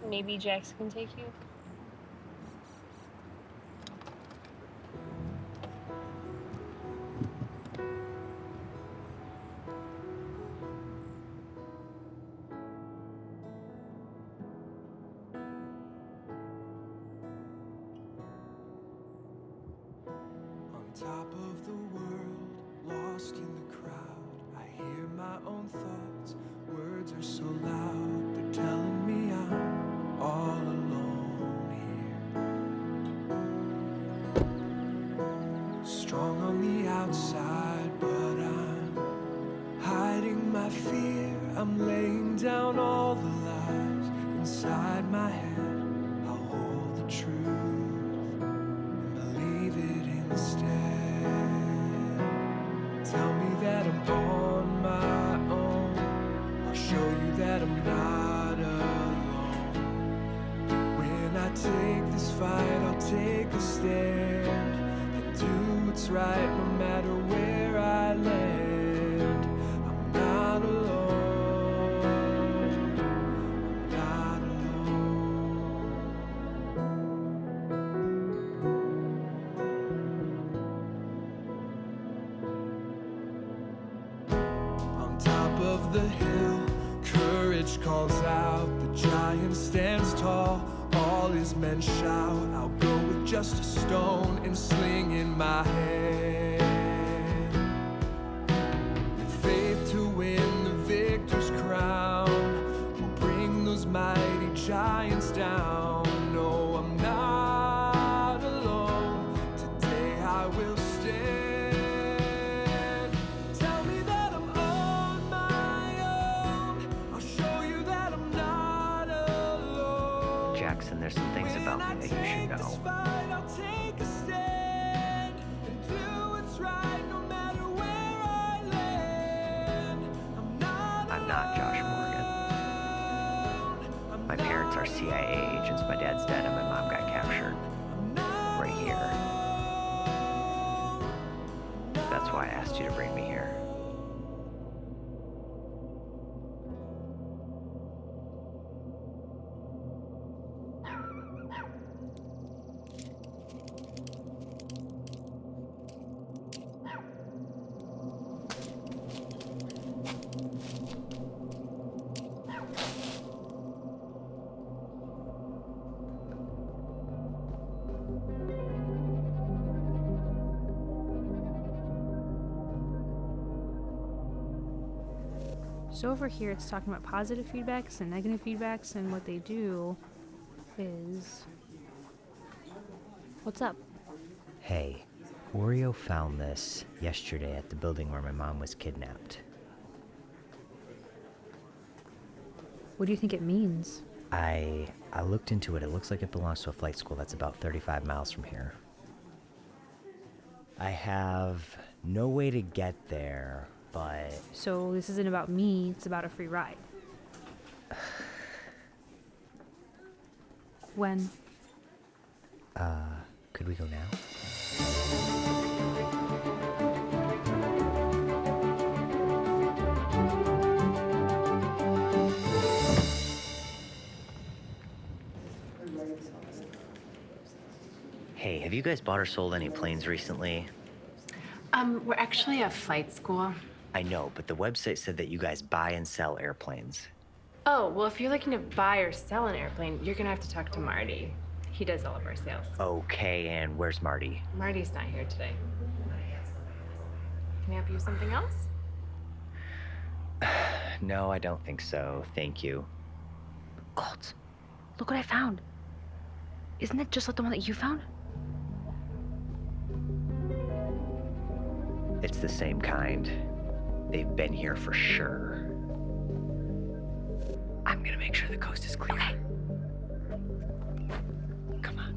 Maybe Jax can take you?
Top of the world, lost in the crowd. I hear my own thoughts, words are so loud. They're telling me I'm all alone here. Strong on the outside, but I'm hiding my fear. I'm laying down all the lies inside my head. I'll hold the truth and believe it instead. Tell me that I'm on my own. I'll show you that I'm not alone. When I take this fight, I'll take a stand and do what's right no matter where I land. I'm not alone. I'm not of the hill, courage calls out. The giant stands tall, all his men shout. I'll go with just a stone and sling in my hand, with faith to win the victor's crown. We'll bring those mighty giants down. No, I'm not alone. Today I will stand.
Jackson, there's some things about me that you should know. My parents are CIA agents. My dad's dead and my mom got captured. Right here. That's why I asked you to bring me here.
So over here, it's talking about positive feedbacks and negative feedbacks, and what they do is... What's up?
Hey, Wario found this yesterday at the building where my mom was kidnapped.
What do you think it means?
I looked into it. It looks like it belongs to a flight school that's about 35 miles from here. I have no way to get there, but...
So this isn't about me, it's about a free ride. When?
Could we go now? Hey, have you guys bought or sold any planes recently?
We're actually a flight school.
I know, but the website said that you guys buy and sell airplanes.
Oh, well, if you're looking to buy or sell an airplane, you're gonna have to talk to Marty. He does all of our sales.
Okay, and where's Marty?
Marty's not here today. Can I help you with something else?
No, I don't think so. Thank you.
Colt, look what I found. Isn't it just like the one that you found?
It's the same kind. They've been here for sure. I'm gonna make sure the coast is clear.
Okay.
Come on.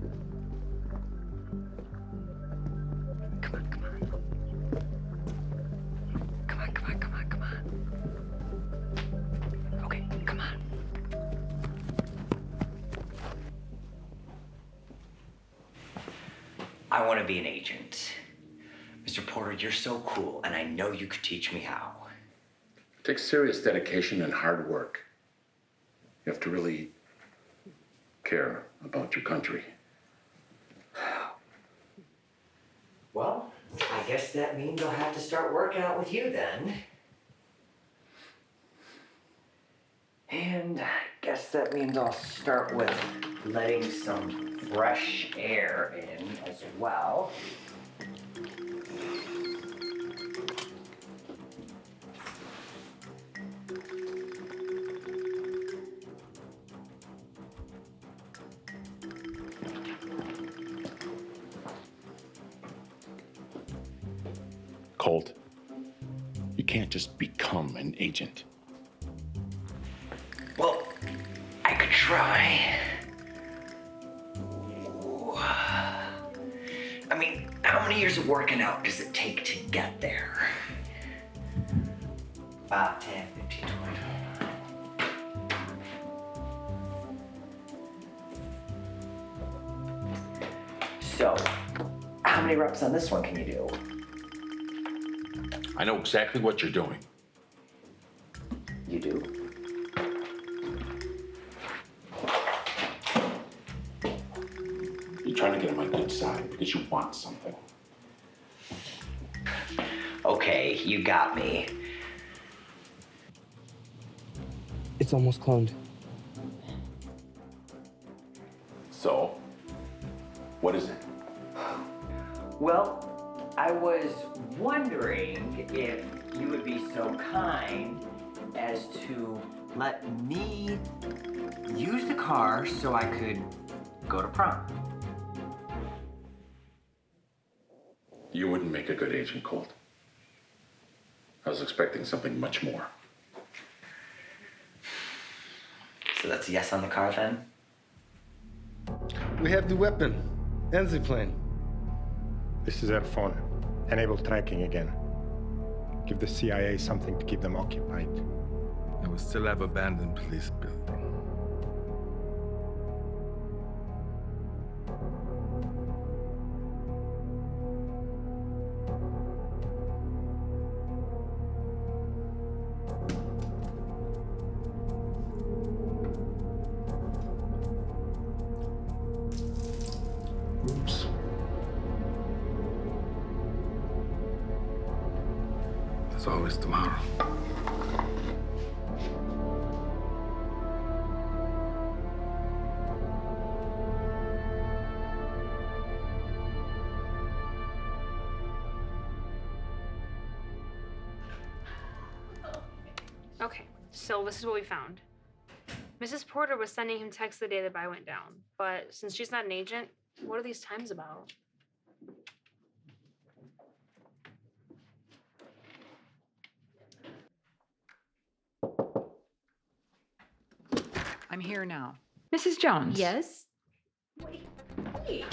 Come on, come on. Come on, come on, come on, come on. Okay, come on. I want to be an agent. Mr. Porter, you're so cool, and I know you could teach me how.
It takes serious dedication and hard work. You have to really care about your country.
Well, I guess that means I'll have to start working out with you then. And I guess that means I'll start with letting some fresh air in as well.
Colt, you can't just become an agent.
Well, I could try. I mean, how many years of working out does it take to get there? 5, 10, 15, 20. So, how many reps on this one can you do?
I know exactly what you're doing.
You do?
You're trying to get on my good side because you want something.
Okay, you got me.
It's almost cloned.
So, what is it?
Well, I was wondering if you would be so kind as to let me use the car so I could go to prom.
You wouldn't make a good agent, Colt. I was expecting something much more.
So that's a yes on the car then?
We have the weapon and the plane.
This is their phone. Enable tracking again. Give the CIA something to keep them occupied.
And we still have abandoned police building. There's always tomorrow.
Okay, so this is what we found. Mrs. Porter was sending him texts the day the buy went down, but since she's not an agent, what are these times about?
I'm here now. Mrs. Jones.
Yes?
Wait.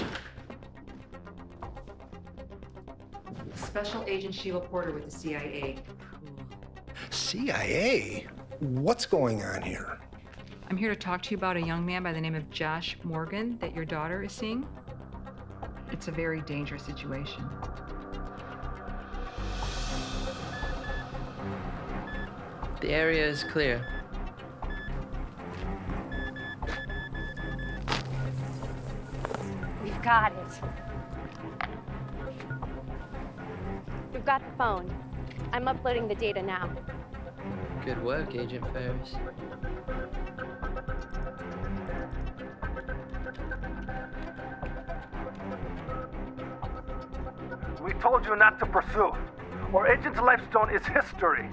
Special Agent Sheila Porter with the CIA.
CIA? What's going on here?
I'm here to talk to you about a young man by the name of Josh Morgan that your daughter is seeing. It's a very dangerous situation.
The area is clear.
We've got it. We've got the phone. I'm uploading the data now.
Good work, Agent Ferris.
We told you not to pursue, or Agent Lifestone is history.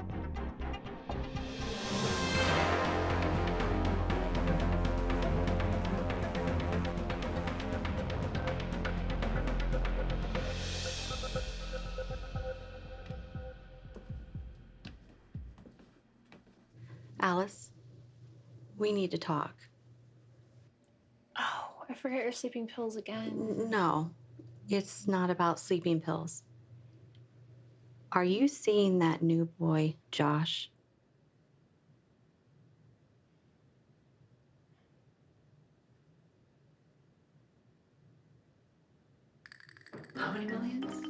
Alice, we need to talk.
Oh, I forgot your sleeping pills again.
No, it's not about sleeping pills. Are you seeing that new boy, Josh?
How many millions?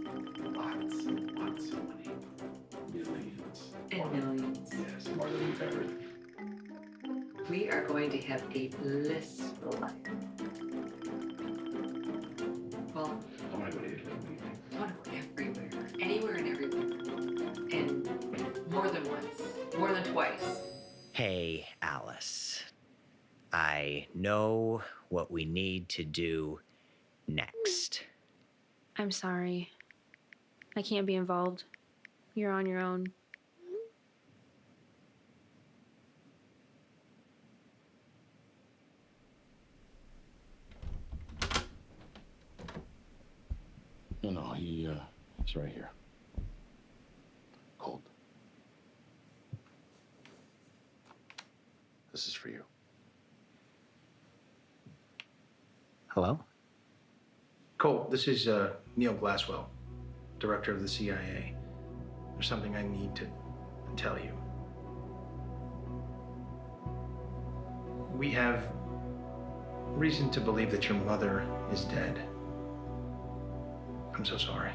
Lots of money. Millions.
And millions.
Yes, more than we've ever.
We are going to have a blissful life. Well,
I want to go to Italy.
I want to go everywhere. Anywhere and everywhere. And more than once. More than twice.
Hey, Alice. I know what we need to do next.
I'm sorry. I can't be involved. You're on your own.
No, he's right here. Colt. This is for you.
Hello? Cole, this is Neil Glasswell, director of the CIA. There's something I need to tell you. We have reason to believe that your mother is dead. I'm so sorry.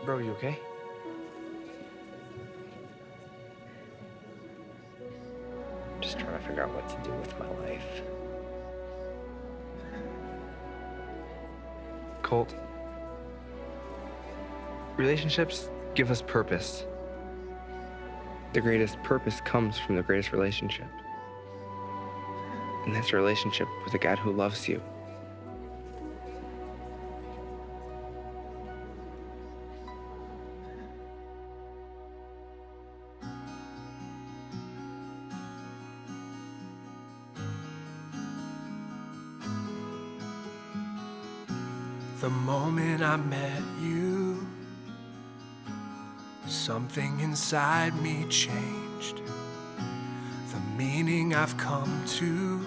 Bro, you okay?
Just trying to figure out what to do with my life.
Colt, relationships give us purpose. The greatest purpose comes from the greatest relationship. And that's a relationship with a God who loves you.
The moment I met you, something inside me changed. The meaning I've come to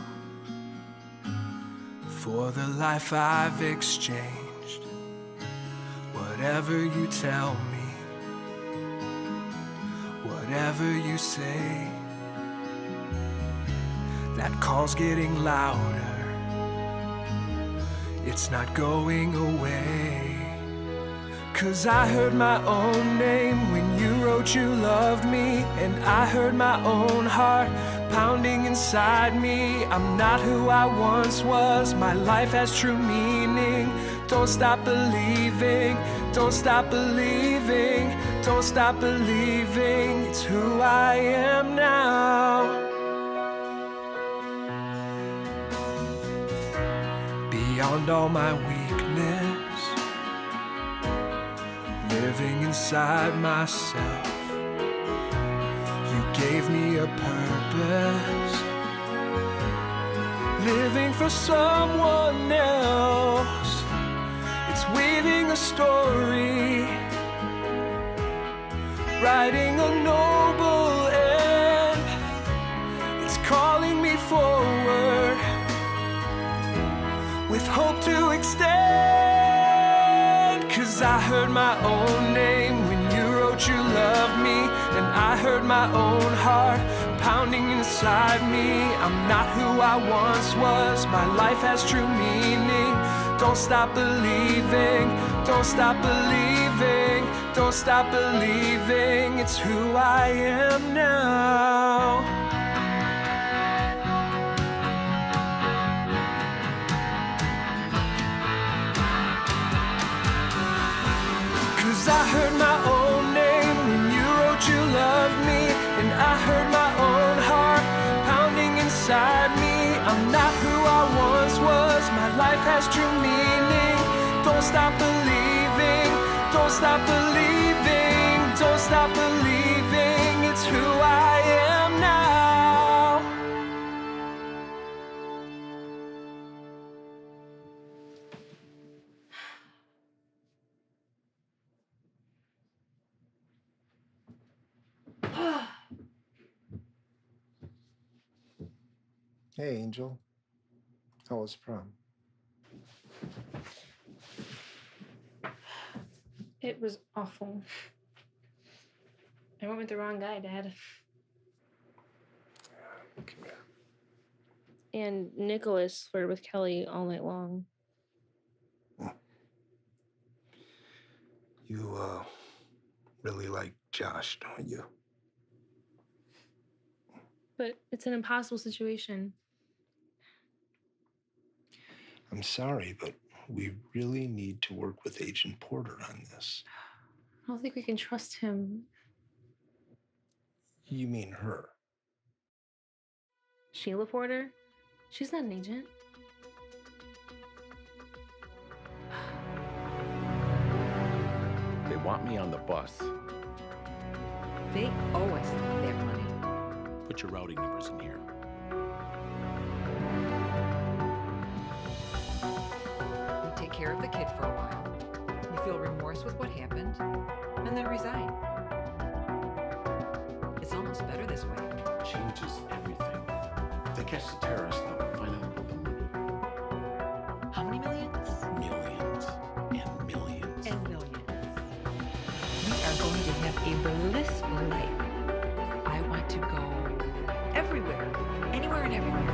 for the life I've exchanged. Whatever you tell me, whatever you say, that call's getting louder. It's not going away. 'Cause I heard my own name when you wrote you loved me, and I heard my own heart pounding inside me. I'm not who I once was, my life has true meaning. Don't stop believing, don't stop believing, don't stop believing. It's who I am now. Beyond all my weakness, living inside myself, you gave me a purpose, living for someone else. It's weaving a story, writing a noble end. It's calling me forward, with hope to extend. 'Cause I heard my own name when you wrote you loved me, and I heard my own heart pounding inside me. I'm not who I once was, my life has true meaning. Don't stop believing, don't stop believing, don't stop believing. It's who I am now. I heard my own name when you wrote you loved me, and I heard my own heart pounding inside me. I'm not who I once was, my life has true meaning. Don't stop believing, don't stop believing, don't stop believing. It's who I am now.
Hey, Angel. How was prom?
It was awful. I went with the wrong guy, Dad.
Come here.
And Nicholas flirted with Kelly all night long.
You, really like Josh, don't you?
But it's an impossible situation.
I'm sorry, but we really need to work with Agent Porter on this.
I don't think we can trust him.
You mean her?
Sheila Porter? She's not an agent.
They want me on the bus.
They owe us their money.
Put your routing numbers in here.
You take care of the kid for a while. You feel remorse with what happened, and then resign. It's almost better this way.
Changes everything. If they catch the terrorists, they'll find out about the money.
How many millions?
Millions and millions.
And millions. We are going to have a blissful life. I want to go everywhere, anywhere and everywhere,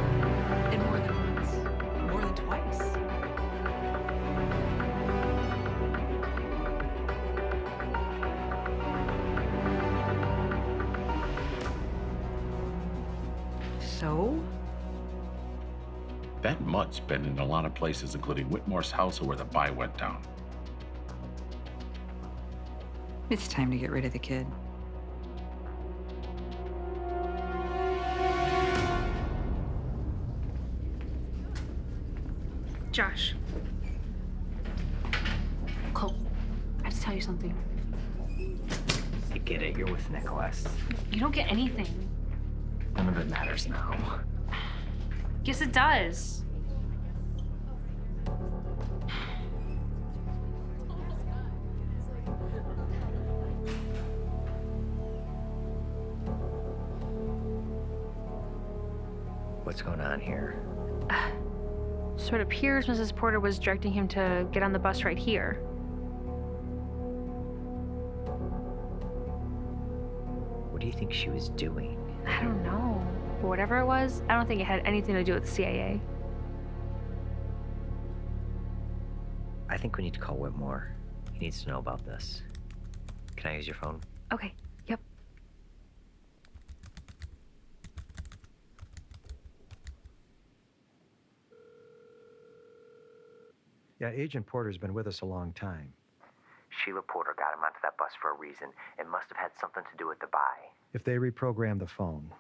and more than once, more than twice. So?
That mud's been in a lot of places, including Whitmore's house or where the buy went down.
It's time to get rid of the kid.
Josh. Cole, I have to tell you something.
You get it, you're with Nicholas.
You don't get anything.
None of it matters now.
Yes, it does.
What's going on here?
So it appears Mrs. Porter was directing him to get on the bus right here.
What do you think she was doing?
I don't know. But whatever it was, I don't think it had anything to do with the CIA.
I think we need to call Whitmore. He needs to know about this. Can I use your phone?
Okay, yep.
Yeah, Agent Porter's been with us a long time.
Sheila Porter got him onto that bus for a reason. It must have had something to do with the buy.
If they reprogram the phone,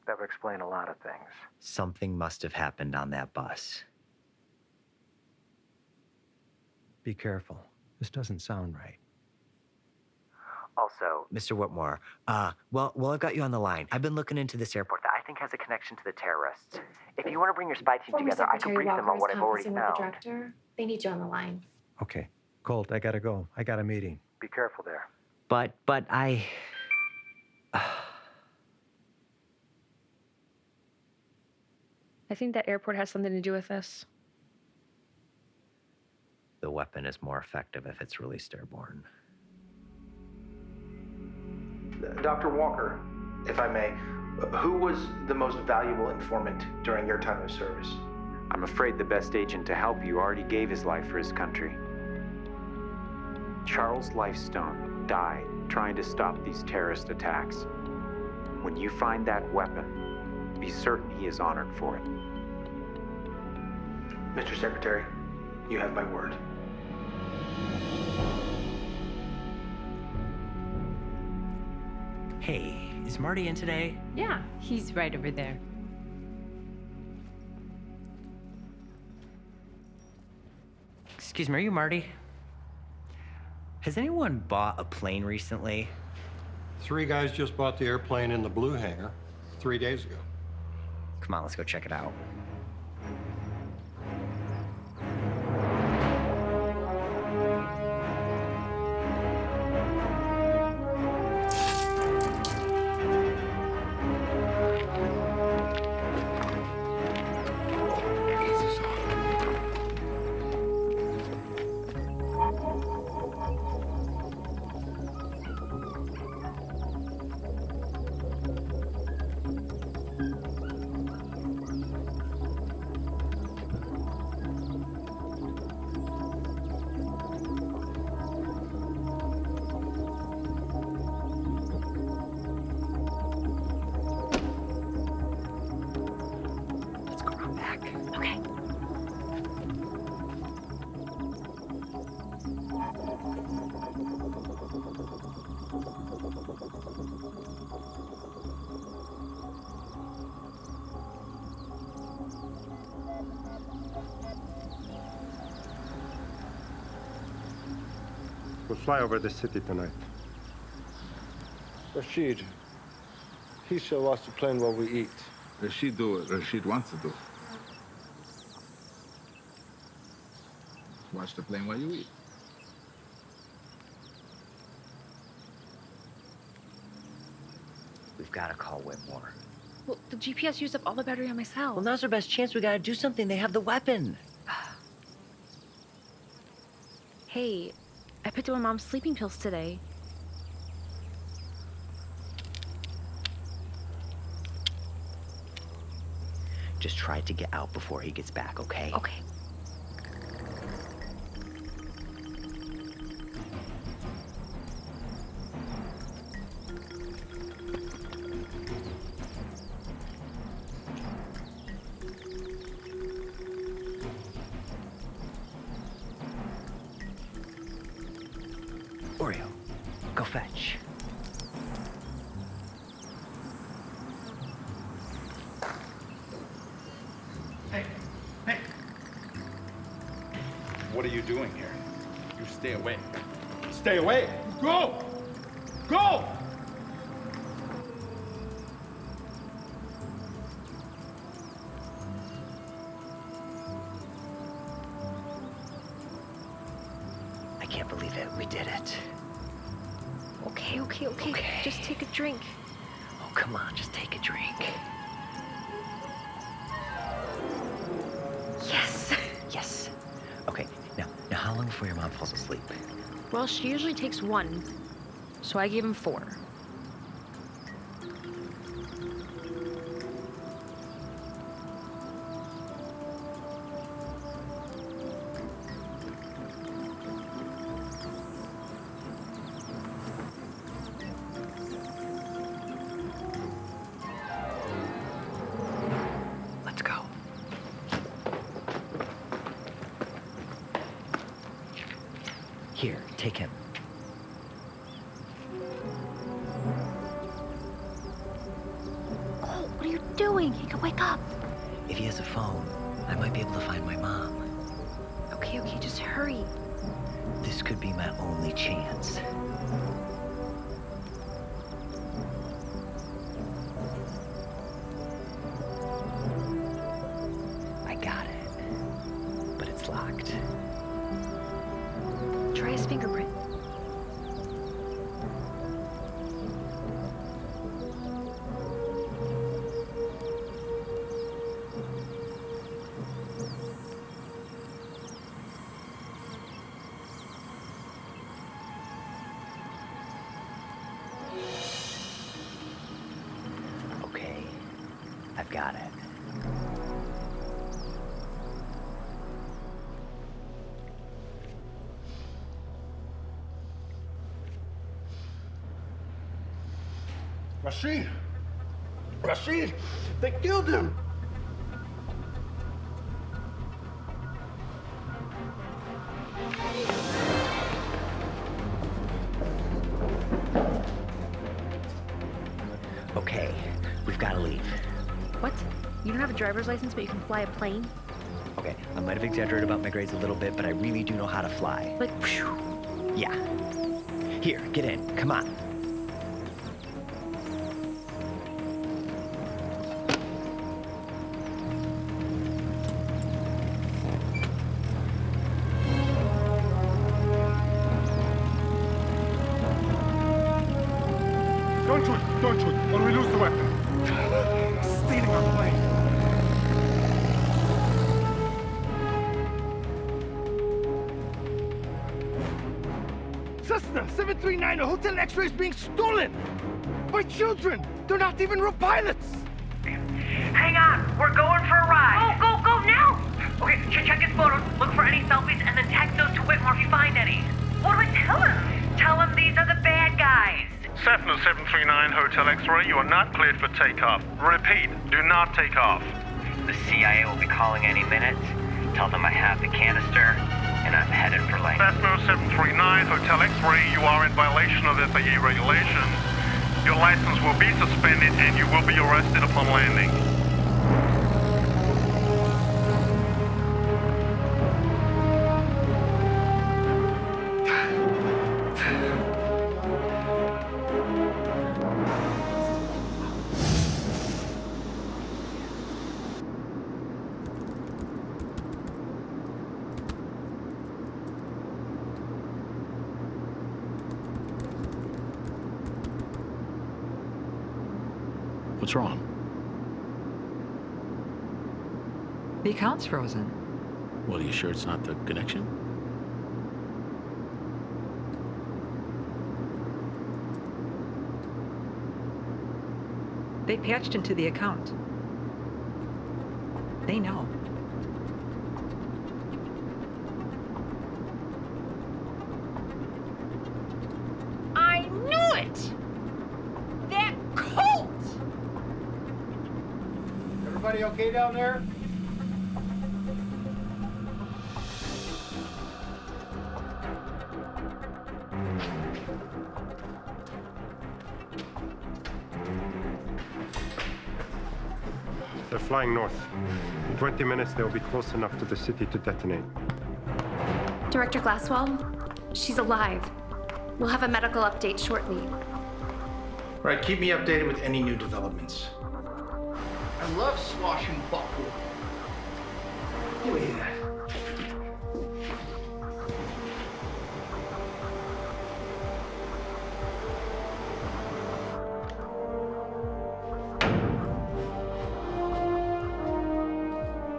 that would explain a lot of things.
Something must have happened on that bus.
Be careful. This doesn't sound right.
Also, Mr. Whitmore, well, I've got you on the line. I've been looking into this airport that I think has a connection to the terrorists. If you want to bring your spy team together, I can brief them on what I've already found.
They need you on the line.
Okay. Colt, I gotta go. I got a meeting. Be careful there.
But I...
I think that airport has something to do with this.
The weapon is more effective if it's released airborne.
Dr. Walker, if I may, who was the most valuable informant during your time of service?
I'm afraid the best agent to help you already gave his life for his country. Charles Lifestone died trying to stop these terrorist attacks. When you find that weapon, be certain he is honored for it.
Mr. Secretary, you have my word.
Hey, is Marty in today?
Yeah, he's right over there.
Excuse me, are you Marty? Has anyone bought a plane recently?
3 guys just bought the airplane in the blue hangar 3 days ago.
Come on, let's go check it out.
We'll fly over the city tonight.
Rashid, he shall watch the plane while we eat.
Rashid do it. Rashid wants to do. Watch the plane while you eat.
We've got to call Whitmore.
Well, the GPS used up all the battery on my cell.
Well, now's our best chance. We got to do something. They have the weapon.
Hey, I picked up my mom's sleeping pills today.
Just try to get out before he gets back, okay?
Okay.
Oreo, go fetch.
Hey! What are you doing here? You stay away. Stay away! Go! Go!
I can't believe it. We did it.
Okay. Just take a drink.
Oh, come on. Just take a drink.
Yes.
Yes. Okay, now how long before your mom falls asleep?
Well, she usually takes 1, so I gave him 4.
Let's go. Here, take him.
Oh, what are you doing? He could wake up.
If he has a phone, I might be able to find my mom.
Okay, just hurry.
This could be my only chance. I got it, but it's locked.
Try his fingerprint.
Okay, I've got it.
Rashid! Rashid! They killed him!
Okay, we've got to leave.
What? You don't have a driver's license, but you can fly a plane?
Okay, I might have exaggerated about my grades a little bit, but I really do know how to fly.
Like,
whew. Yeah. Here, get in. Come on.
Don't shoot, or we lose the weapon. Stealing our plane. Cessna 739, a hotel X-ray is being stolen by children. They're not even real pilots.
Hang on, we're going for a ride. Go now. Okay, check his photos, look for any selfies, and then text those to Whitmore if you find any. What do I tell him? Tell him these are the bad guys.
Cessna 739 Hotel X-ray, you are not cleared for takeoff. Repeat, do not take off.
The CIA will be calling any minute. Tell them I have the canister, and I'm headed for land.
Cessna 739 Hotel X-ray, you are in violation of FAA regulations. Your license will be suspended, and you will be arrested upon landing.
What's wrong?
The account's frozen.
Well, are you sure it's not the connection?
They patched into the account. They know.
I knew it! That cult!
Everybody okay down there?
They're flying north. In 20 minutes, they'll be close enough to the city to detonate.
Director Glasswell, she's alive. We'll have a medical update shortly.
Right, keep me updated with any new developments.
I love swashbuckle.
Oh, yeah.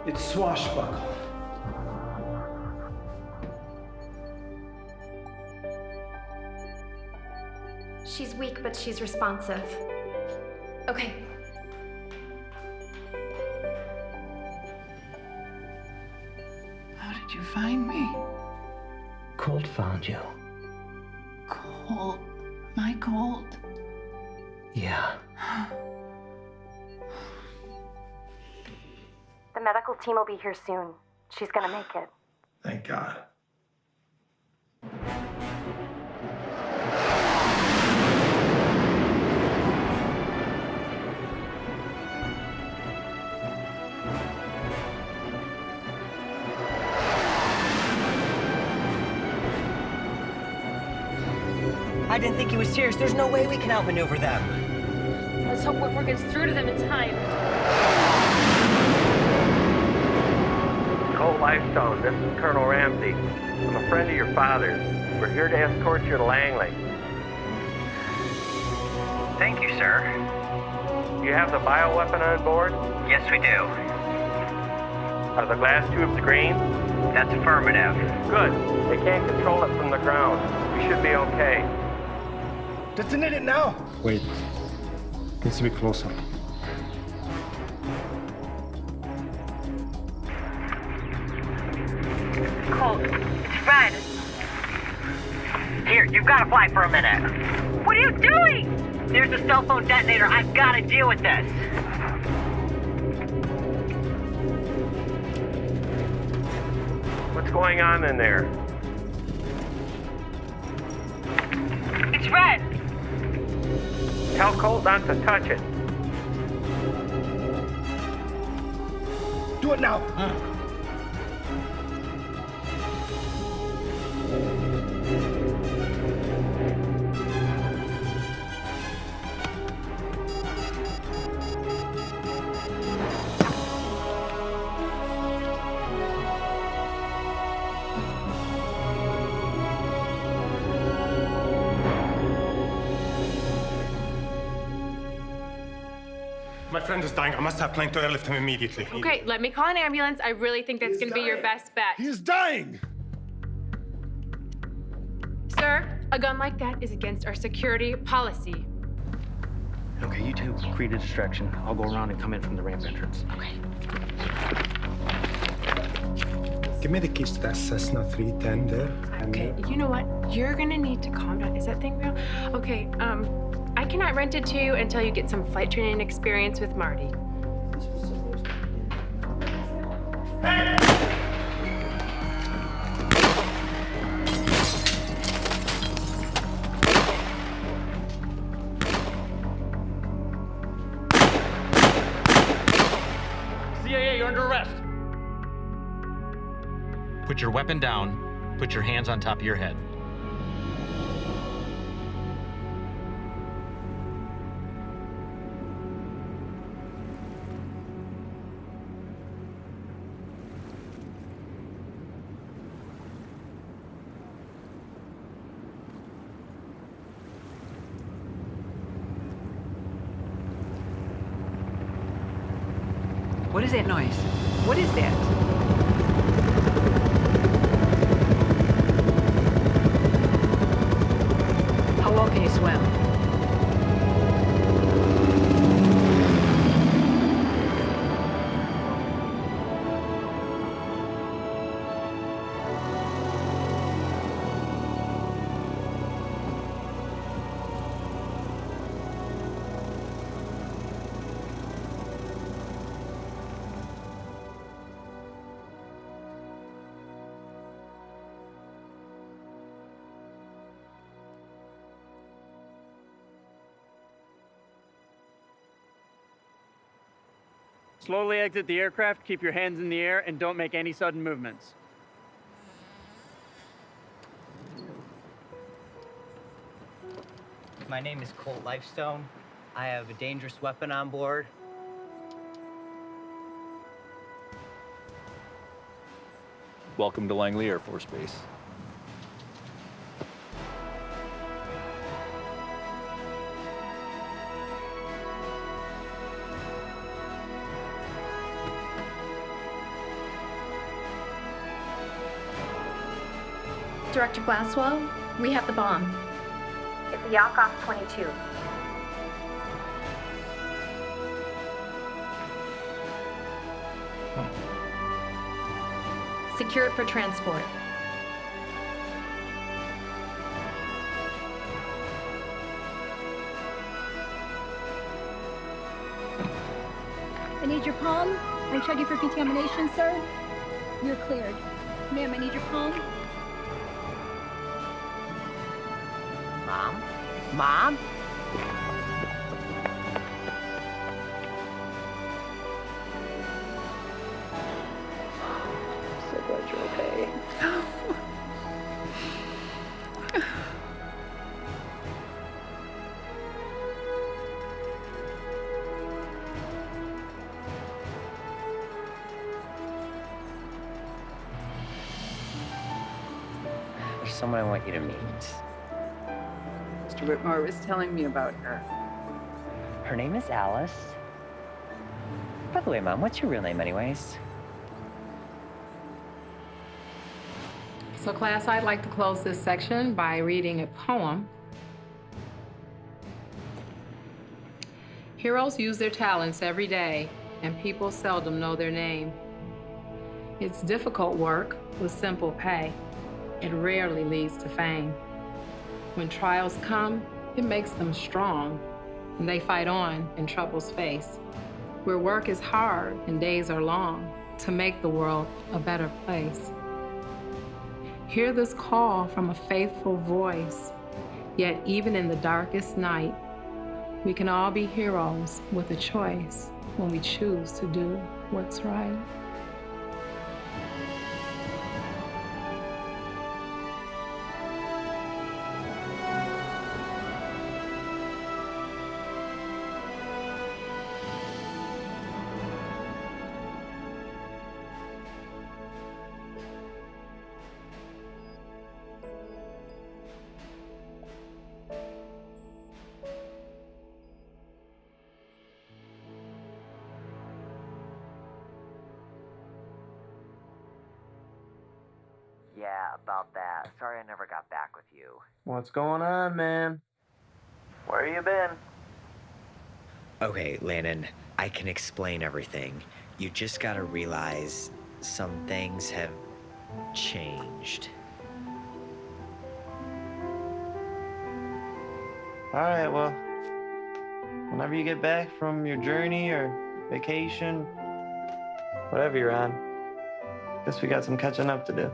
It's swashbuckle.
She's weak, but she's responsive. Okay.
How did you find me?
Colt found you.
Colt. My Colt.
Yeah.
The medical team will be here soon. She's gonna make it.
Thank God.
I didn't think he was serious. There's no way we can outmaneuver them.
Let's hope Whitmore gets through to them in time.
Colt Lifestone, this is Colonel Ramsey. I'm a friend of your father's. We're here to escort you to Langley.
Thank you, sir.
You have the bioweapon on board?
Yes, we do.
Are the glass tubes green?
That's affirmative.
Good. They can't control it from the ground. We should be okay.
Detonate it now!
Wait. Needs to be closer.
Colt, it's Fred. Here, you've got to fly for a minute. What are you doing? There's a cell phone detonator. I've got to deal with this.
What's going on in there?
It's Fred.
Tell Colt not to touch it.
Do it now!
My friend is dying. I must have plane to airlift him immediately.
Okay, let me call an ambulance. I really think that's gonna be your best bet.
He's dying!
Sir, a gun like that is against our security policy.
Okay, you two create a distraction. I'll go around and come in from the ramp entrance.
Okay.
Give me the keys to that Cessna 310 there.
Okay, you know what? You're gonna need to calm down. Is that thing real? Okay, I cannot rent it to you until you get some flight training experience with Marty.
CIA, you're under arrest. Put your weapon down. Put your hands on top of your head.
What is that noise? What is that? How well can you swim?
Slowly exit the aircraft, keep your hands in the air, and don't make any sudden movements.
My name is Colt Lifestone. I have a dangerous weapon on board.
Welcome to Langley Air Force Base.
Director Glasswell, we have the bomb.
It's a Yakov 22.
Secure it for transport.
I need your palm. I check you for contamination, sir. You're cleared. Ma'am, I need your palm.
Mom? Mom?
So glad you're okay.
There's someone I want you to meet.
Mr. Whitmore was telling me about her.
Her name is Alice. By the way, Mom, what's your real name anyways?
So class, I'd like to close this section by reading a poem. Heroes use their talents every day, and people seldom know their name. It's difficult work with simple pay. It rarely leads to fame. When trials come, it makes them strong, and they fight on in trouble's face. Where work is hard and days are long to make the world a better place. Hear this call from a faithful voice, yet even in the darkest night, we can all be heroes with a choice when we choose to do what's right.
Yeah, about that. Sorry I never got back with you.
What's going on, man? Where you been?
Okay, Landon, I can explain everything. You just gotta realize some things have changed.
All right, well, whenever you get back from your journey or vacation, whatever you're on, guess we got some catching up to do.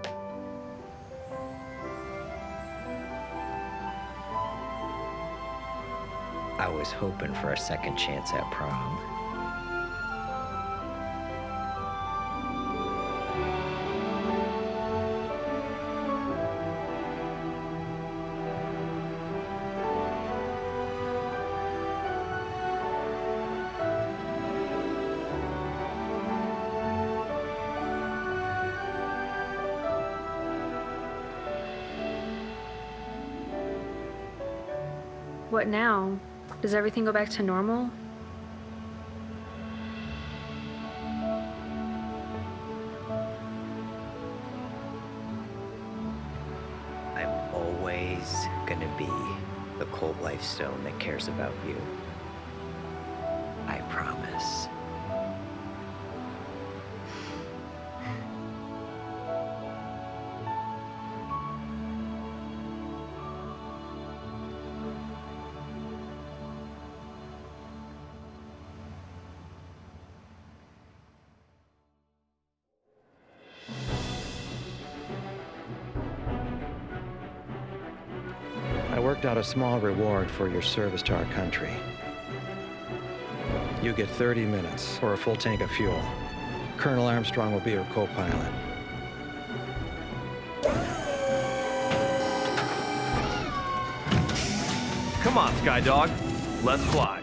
I was hoping for a second chance at prom.
What now? Does everything go back to normal?
I'm always gonna be the Colt Lifestone that cares about you. I promise.
I worked out a small reward for your service to our country. You get 30 minutes or a full tank of fuel. Colonel Armstrong will be your co-pilot.
Come on, Sky Dog. Let's fly.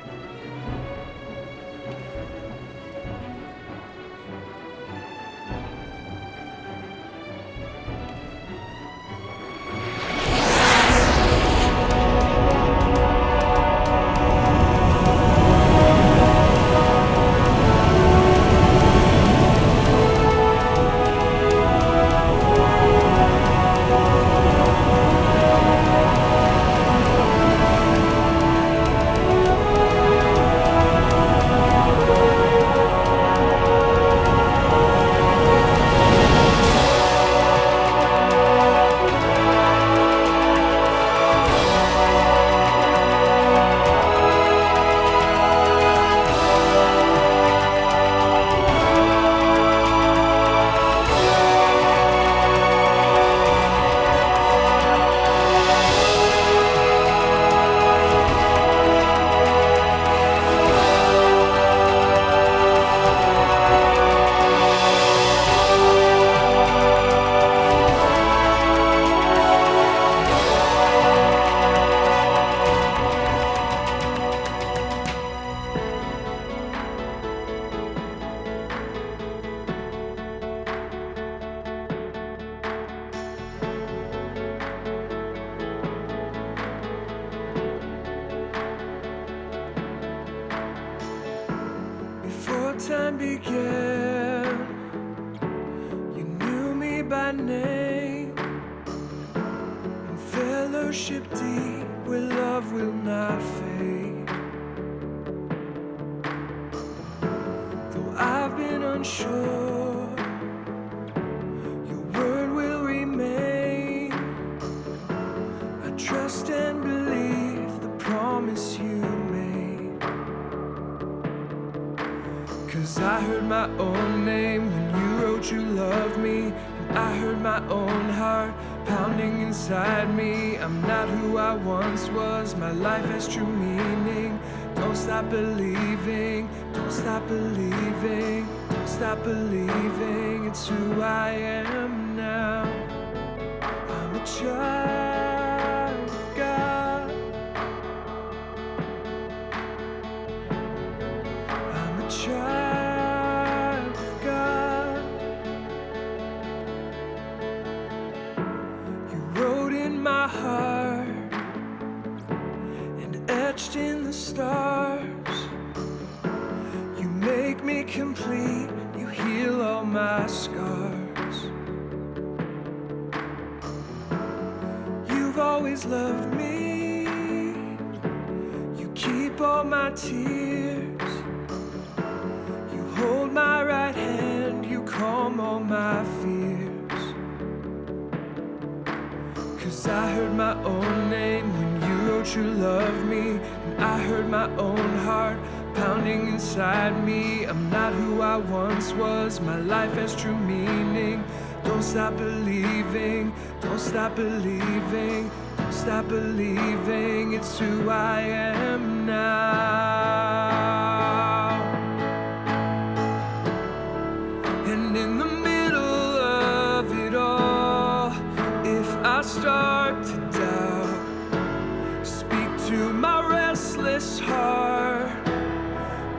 Time began, you knew me by name, in fellowship deep where love will not fade. Though I've been unsure, your word will remain. I trust and believe the promise you made. 'Cause I heard my own name when you wrote you loved me, and I heard my own heart pounding inside me. I'm not who I once was, my life has true meaning. Don't stop believing, don't stop believing, don't stop believing. It's who I am now. I'm a child of God. I'm a child of God. You wrote in my heart and etched in the stars. You make me complete, you heal all my scars. You've always loved me, you keep all my tears. You hold my right hand, you calm all my fears. 'Cause I heard my own name when you wrote you loved me, and I heard my own heart pounding inside me. I'm not who I once was, my life has true meaning. Don't stop believing, don't stop believing, don't stop believing. It's who I am now. And in the middle of it all, if I start to doubt, speak to my restless heart,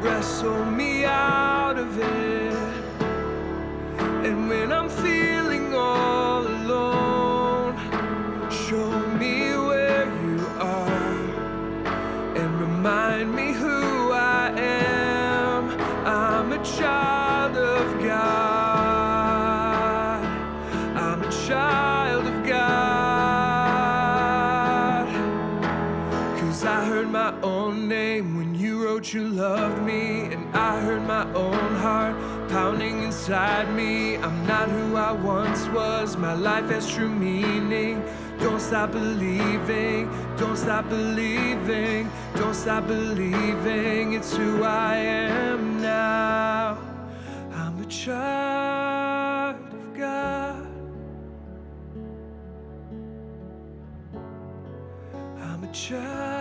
wrestle me out of it. And when I'm feeling all alone, show me where you are and remind me who I am. I'm a child of God. I'm a child of God. 'Cause I heard my own name when you wrote you loved me, and I heard my own heart pounding inside me. I'm not who I once was, my life has true meaning. Don't stop believing, don't stop believing, don't stop believing. It's who I am now. I'm a child of God. I'm a child.